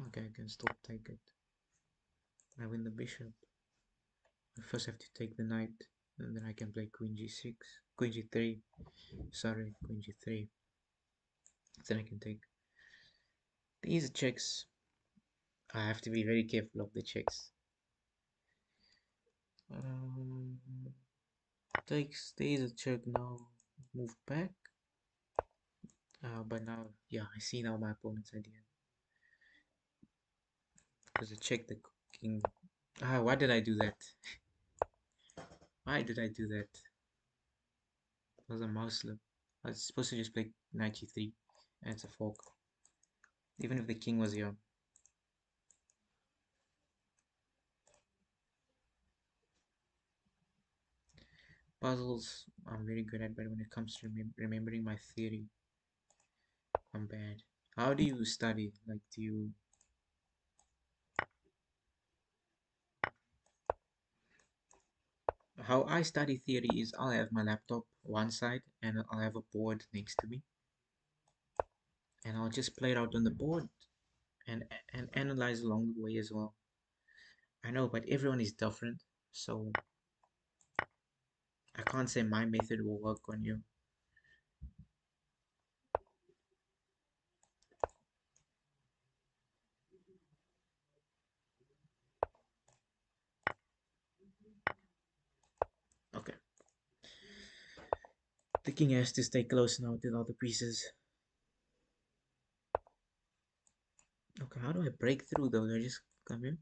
[SPEAKER 1] Okay, I can still take it. I win the bishop. I first have to take the knight, and then I can play queen g6, queen g3. Sorry, queen g3. Then I can take these checks. I have to be very careful of the checks. Um, takes, there is a check now. Move back. But now, yeah, I see now my opponent's idea. Because I checked the king. Why did I do that? Why did I do that? It was a mouse slip. I was supposed to just play knight g3, and it's a fork. Even if the king was here. Puzzles, I'm very good at, but when it comes to remembering my theory, I'm bad. How do you study? Like, do you... How I study theory is I'll have my laptop one side and I'll have a board next to me, and I'll just play it out on the board and analyze along the way as well. I know, but everyone is different, so I can't say my method will work on you. Okay. The king has to stay close now to the other pieces. Okay, how do I break through though? Do I just come in?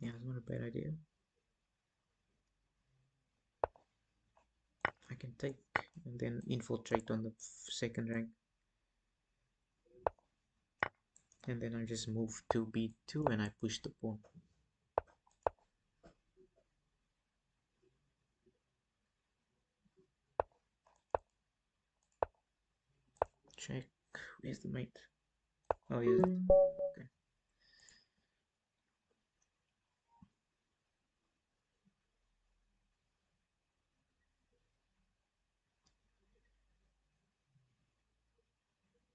[SPEAKER 1] Yeah, it's not a bad idea. I can take and then infiltrate on the second rank. And then I just move to b2 and I push the pawn. Check. Where's the mate? Oh, here's it.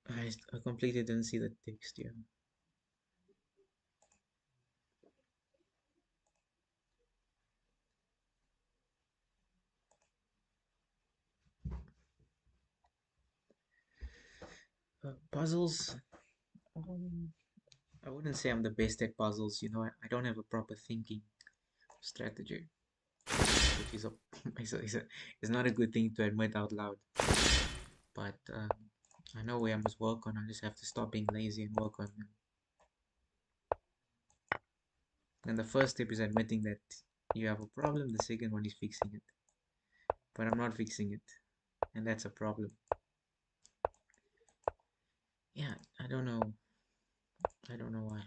[SPEAKER 1] Okay. I completely didn't see the text here. Puzzles. Um, I wouldn't say I'm the best at puzzles. I don't have a proper thinking strategy, which is a is not a good thing to admit out loud. But I know where I must work on. I just have to stop being lazy and work on them. And the first step is admitting that you have a problem. The second one is fixing it. But I'm not fixing it, and that's a problem. Yeah, I don't know. I don't know why.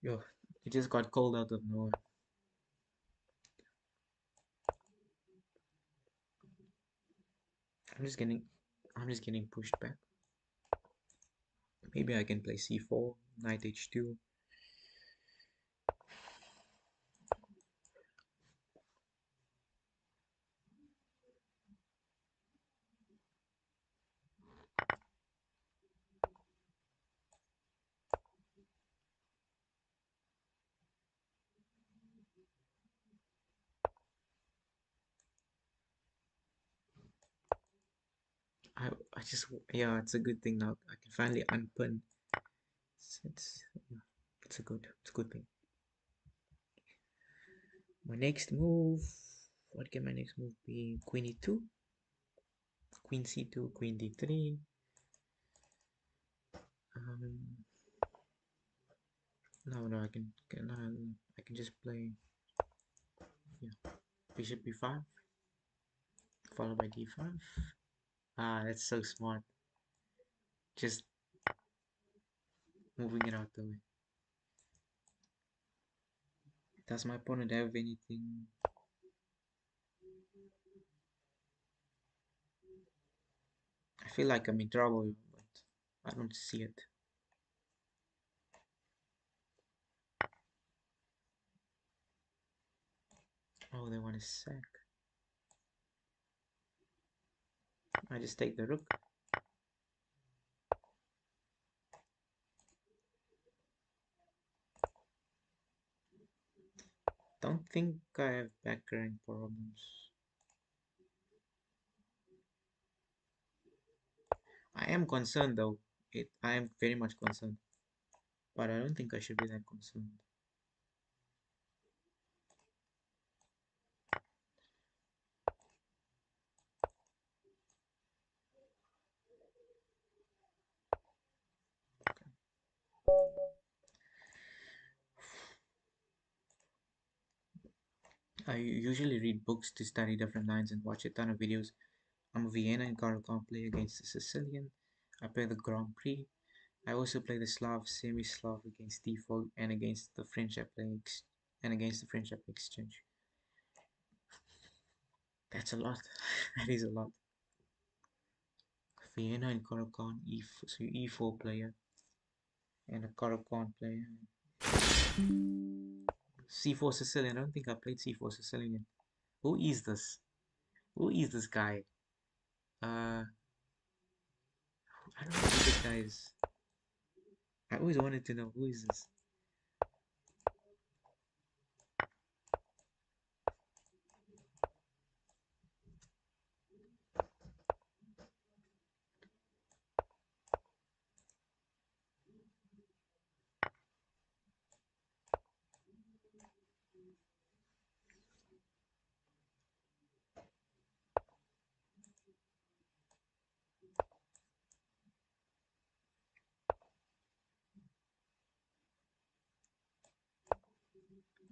[SPEAKER 1] Yo, it just got cold out of nowhere. I'm just getting pushed back. Maybe I can play c4, knight h2. I just, yeah, it's a good thing now. I can finally unpin. Yeah, it's a good thing. My next move, what can my next move be? Queen e2, queen c2, queen d3. Um, no, I can just play, yeah, bishop b5, followed by d5. Ah, that's so smart. Just moving it out the way. Does my opponent have anything? I feel like I'm in trouble, but I don't see it. Oh, they want to sack. I just take the rook. Don't think I have background problems. I am concerned though. I am very much concerned. But I don't think I should be that concerned. I usually read books to study different lines and watch a ton of videos. I'm a Vienna and Caracal play against the Sicilian. I play the Grand Prix. I also play the Slav, semi-Slav against default and against the French I play and against the French I play exchange. That's a lot. That is a lot. Vienna and Caracal, so E4 player and a Caracal player. C4 Sicilian. I don't think I played C4 Sicilian. Who is this? Who is this guy? I don't know who this guy is. I always wanted to know who is this.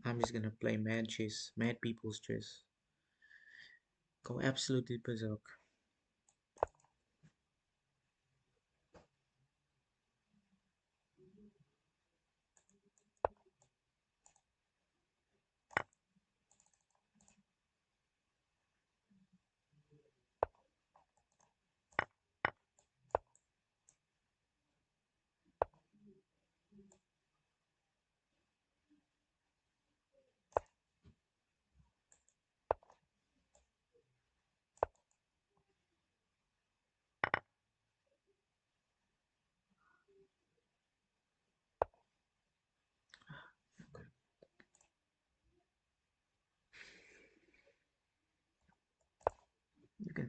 [SPEAKER 1] I'm just gonna play mad chess, mad people's chess. Go absolutely berserk.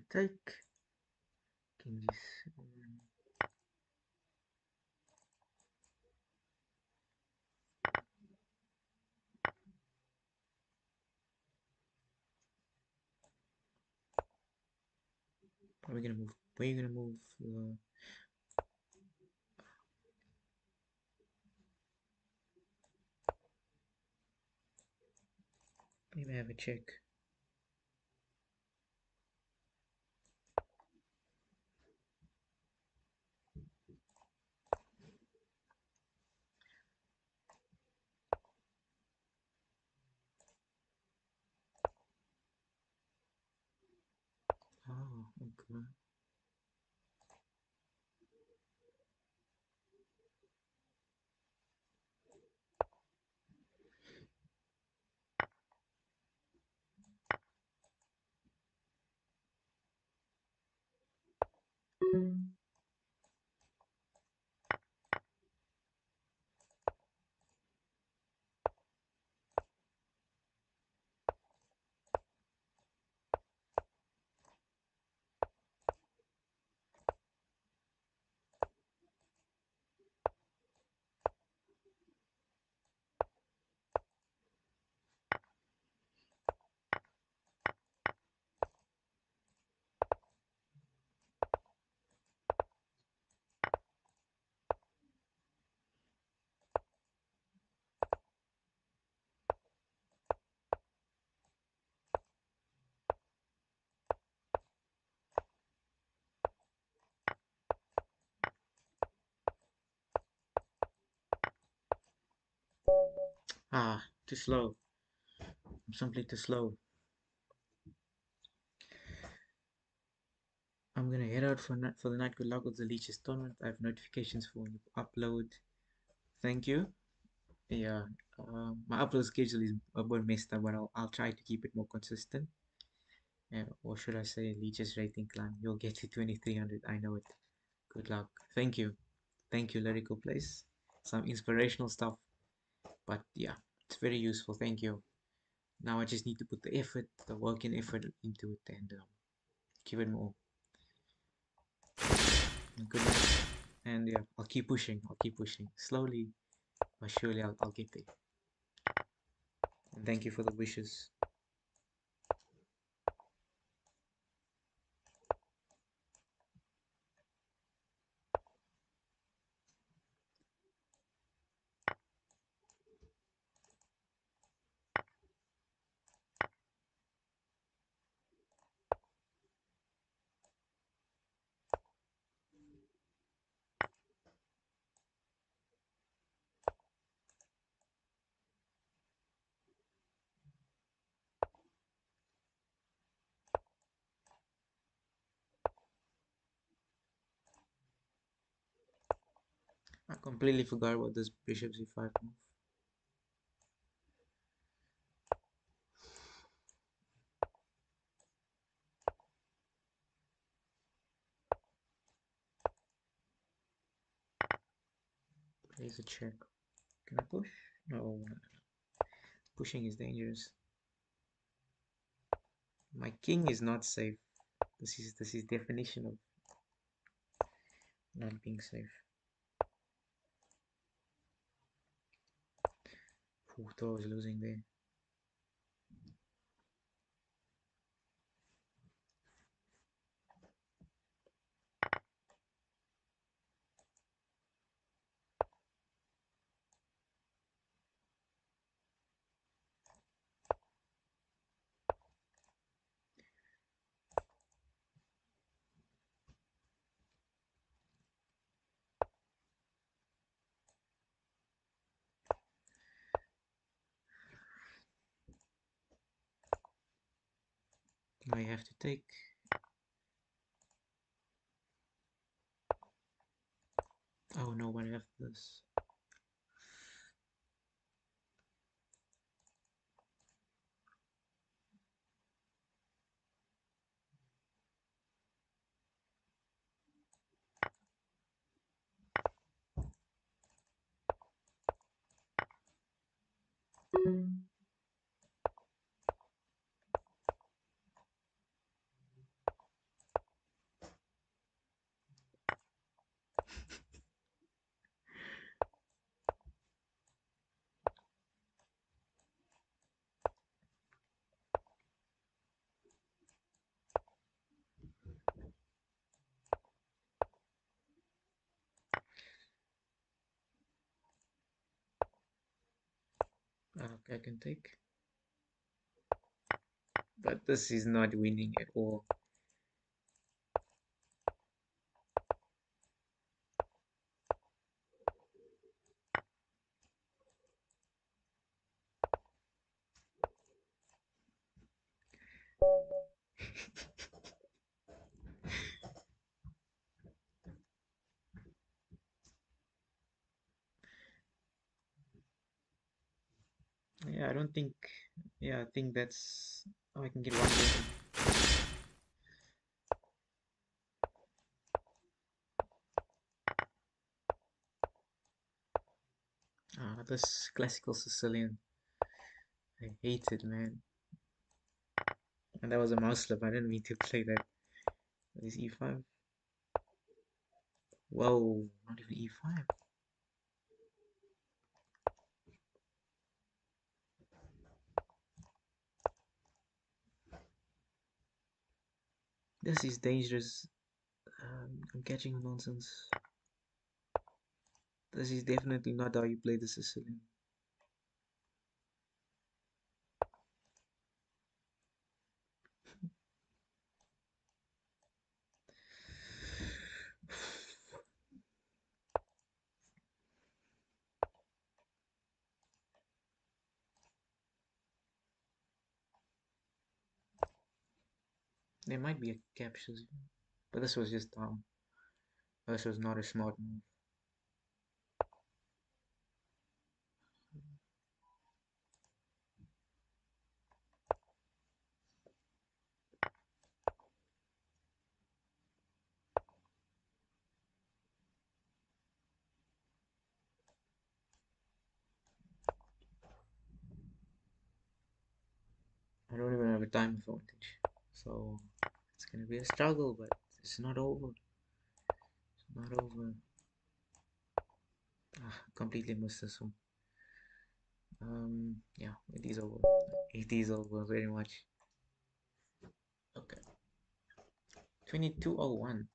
[SPEAKER 1] take. King G7. Are we gonna move? Where are you gonna move? Maybe have a check. Oh, okay. Ah, too slow. I'm simply too slow. I'm gonna head out for the night. Good luck with the Leeches tournament. I have notifications for when you upload. Thank you. Yeah, my upload schedule is a bit messed up, but I'll try to keep it more consistent. Or should I say, Leeches rating climb. You'll get to 2300. I know it. Good luck. Thank you, Lyrical Place. Some inspirational stuff, but yeah, it's very useful. Thank you. Now I just need to put the effort, the working effort into it, and give it more. Good luck. And yeah, I'll keep pushing. I'll keep pushing. Slowly but surely I'll get there. And thank you for the wishes. I completely forgot about this bishop c5 move. Plays a check. Can I push? No. Pushing is dangerous. My king is not safe. This is definition of not being safe. Thor is losing there. Now you have to take. Oh no, what after this? I can take. But this is not winning at all. Yeah, I don't think. Yeah, I think that's. Oh, I can get one more. Ah, this classical Sicilian. I hate it, man. And that was a mouse slip. I didn't mean to play that. Is E5? Whoa, not even E5. This is dangerous. I'm catching nonsense. This is definitely not how you play the Sicilian. There might be a captures, but this was just dumb. This was not a smart move. I don't even have a time advantage, so it's gonna be a struggle. But it's not over. It's not over. Ah, completely missed this one. Yeah, it is over. It is over very much. Okay, 2201.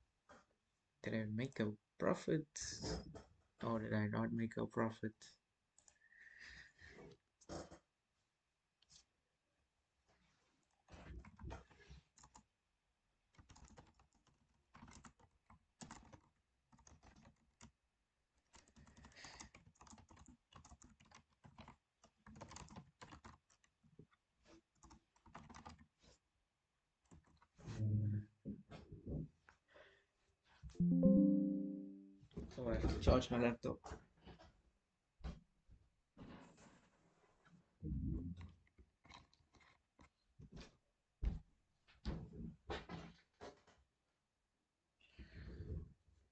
[SPEAKER 1] Did I make a profit, or did I not make a profit? So I have to charge my laptop.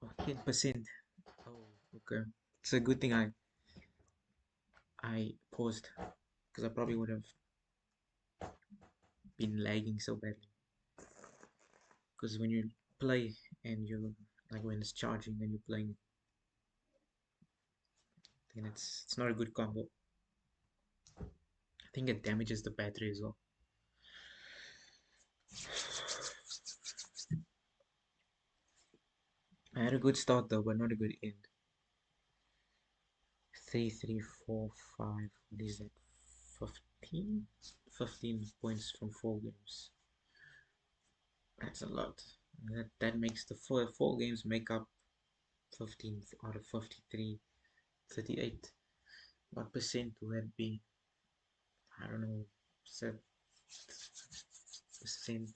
[SPEAKER 1] Oh, 10%. Oh, okay. It's a good thing I paused because I probably would have been lagging so badly. Because when you play and you like when it's charging and you're playing, then it's not a good combo. I think it damages the battery as well. I had a good start though, but not a good end. 3, 3, 4, 5. What is that? 15? 15 points from 4 games. That's a lot. That makes the four games make up 15 out of 53, 38. What percent will that be? I don't know. Said percent,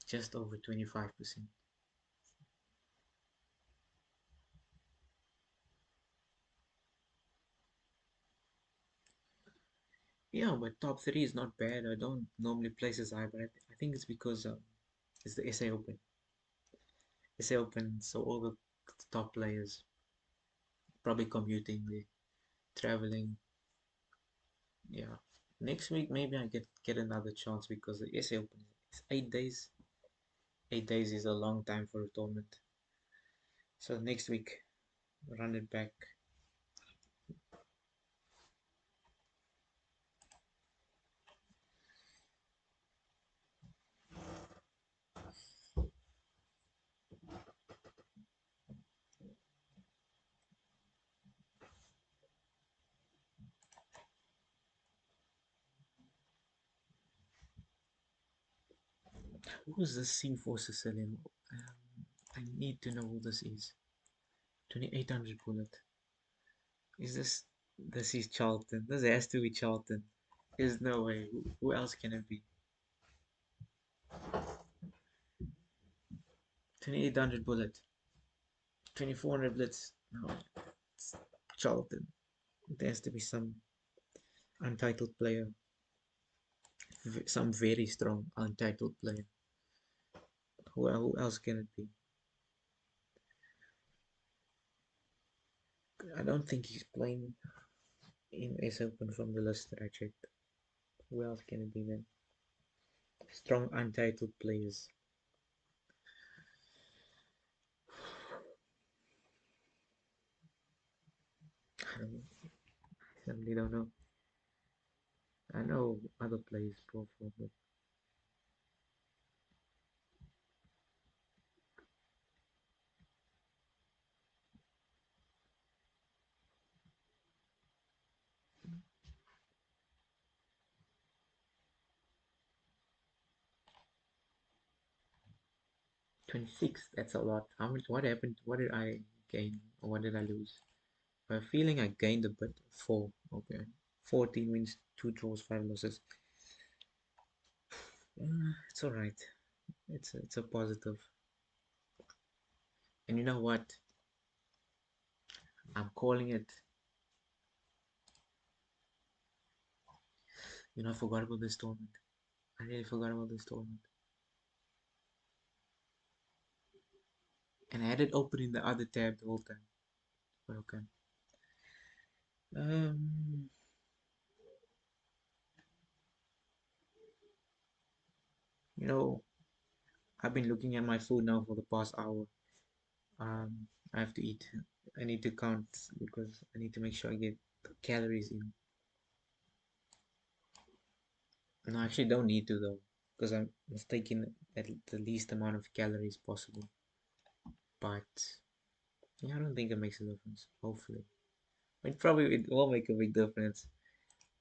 [SPEAKER 1] just over 25%. Yeah, but top three is not bad. I don't normally place as high, but I think it's because it's the SA Open. SA Open, so all the top players probably commuting, they traveling. Yeah, next week maybe I get another chance because the SA Open is 8 days. 8 days is a long time for a tournament. So next week, run it back. Who's the C4 Sicilian? I need to know who this is. 2800 bullet. Is this is Charlton? This has to be Charlton. There's no way. Who else can it be? 2800 bullet. 2400 blitz. No, it's Charlton. There has to be some untitled player. Some very strong untitled player. Who else can it be? I don't think he's playing in S Open from the list that I checked. Who else can it be then? Strong untitled players. I certainly don't know. I know other players profile, but 26. That's a lot. How much? What happened? What did I gain? Or what did I lose? I have a feeling I gained a bit. 4. Okay. 14 wins, 2 draws, 5 losses. It's alright. It's a positive. And you know what? I'm calling it. You know, I forgot about this tournament. I really forgot about this tournament. And I had it open in the other tab the whole time. But okay. Um, you know, I've been looking at my food now for the past hour. I have to eat. I need to count because I need to make sure I get the calories in. No, I actually don't need to though, because I'm taking at the least amount of calories possible. But yeah, I don't think it makes a difference. Hopefully, it will make a big difference.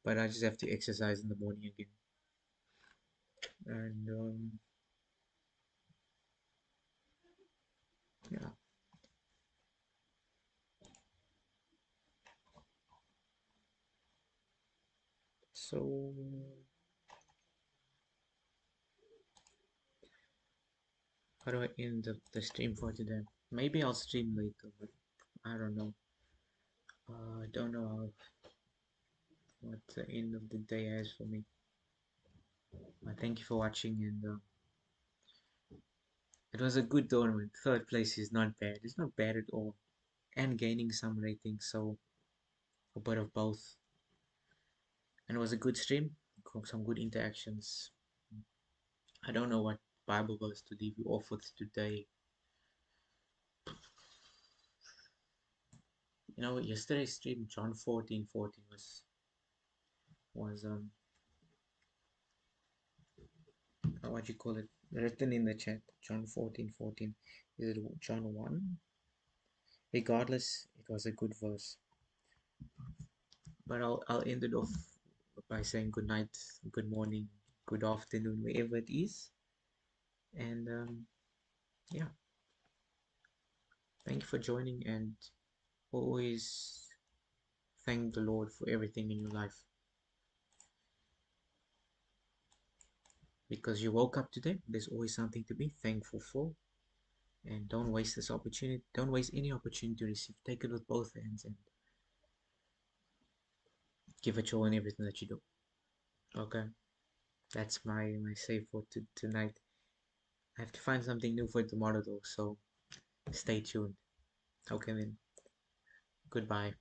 [SPEAKER 1] But I just have to exercise in the morning again. And yeah, so how do I end the stream for today? Maybe I'll stream later, but I don't know. I don't know what the end of the day has for me. Thank you for watching, and it was a good tournament. Third place is not bad. It's not bad at all, and gaining some ratings, so a bit of both. And it was a good stream. Some good interactions. I don't know what Bible verse to leave you off with today. You know, yesterday's stream, John 14:14 was what you call it, written in the chat. John 14:14. Is it John 1? Regardless, it was a good verse. But I'll end it off by saying good night, good morning, good afternoon, wherever it is. And yeah, thank you for joining, and always thank the Lord for everything in your life. Because you woke up today, there's always something to be thankful for. And don't waste this opportunity. Don't waste any opportunity to receive. Take it with both hands and give it your all in everything that you do. Okay, that's my save for tonight. I have to find something new for tomorrow though, so stay tuned. Okay then, goodbye.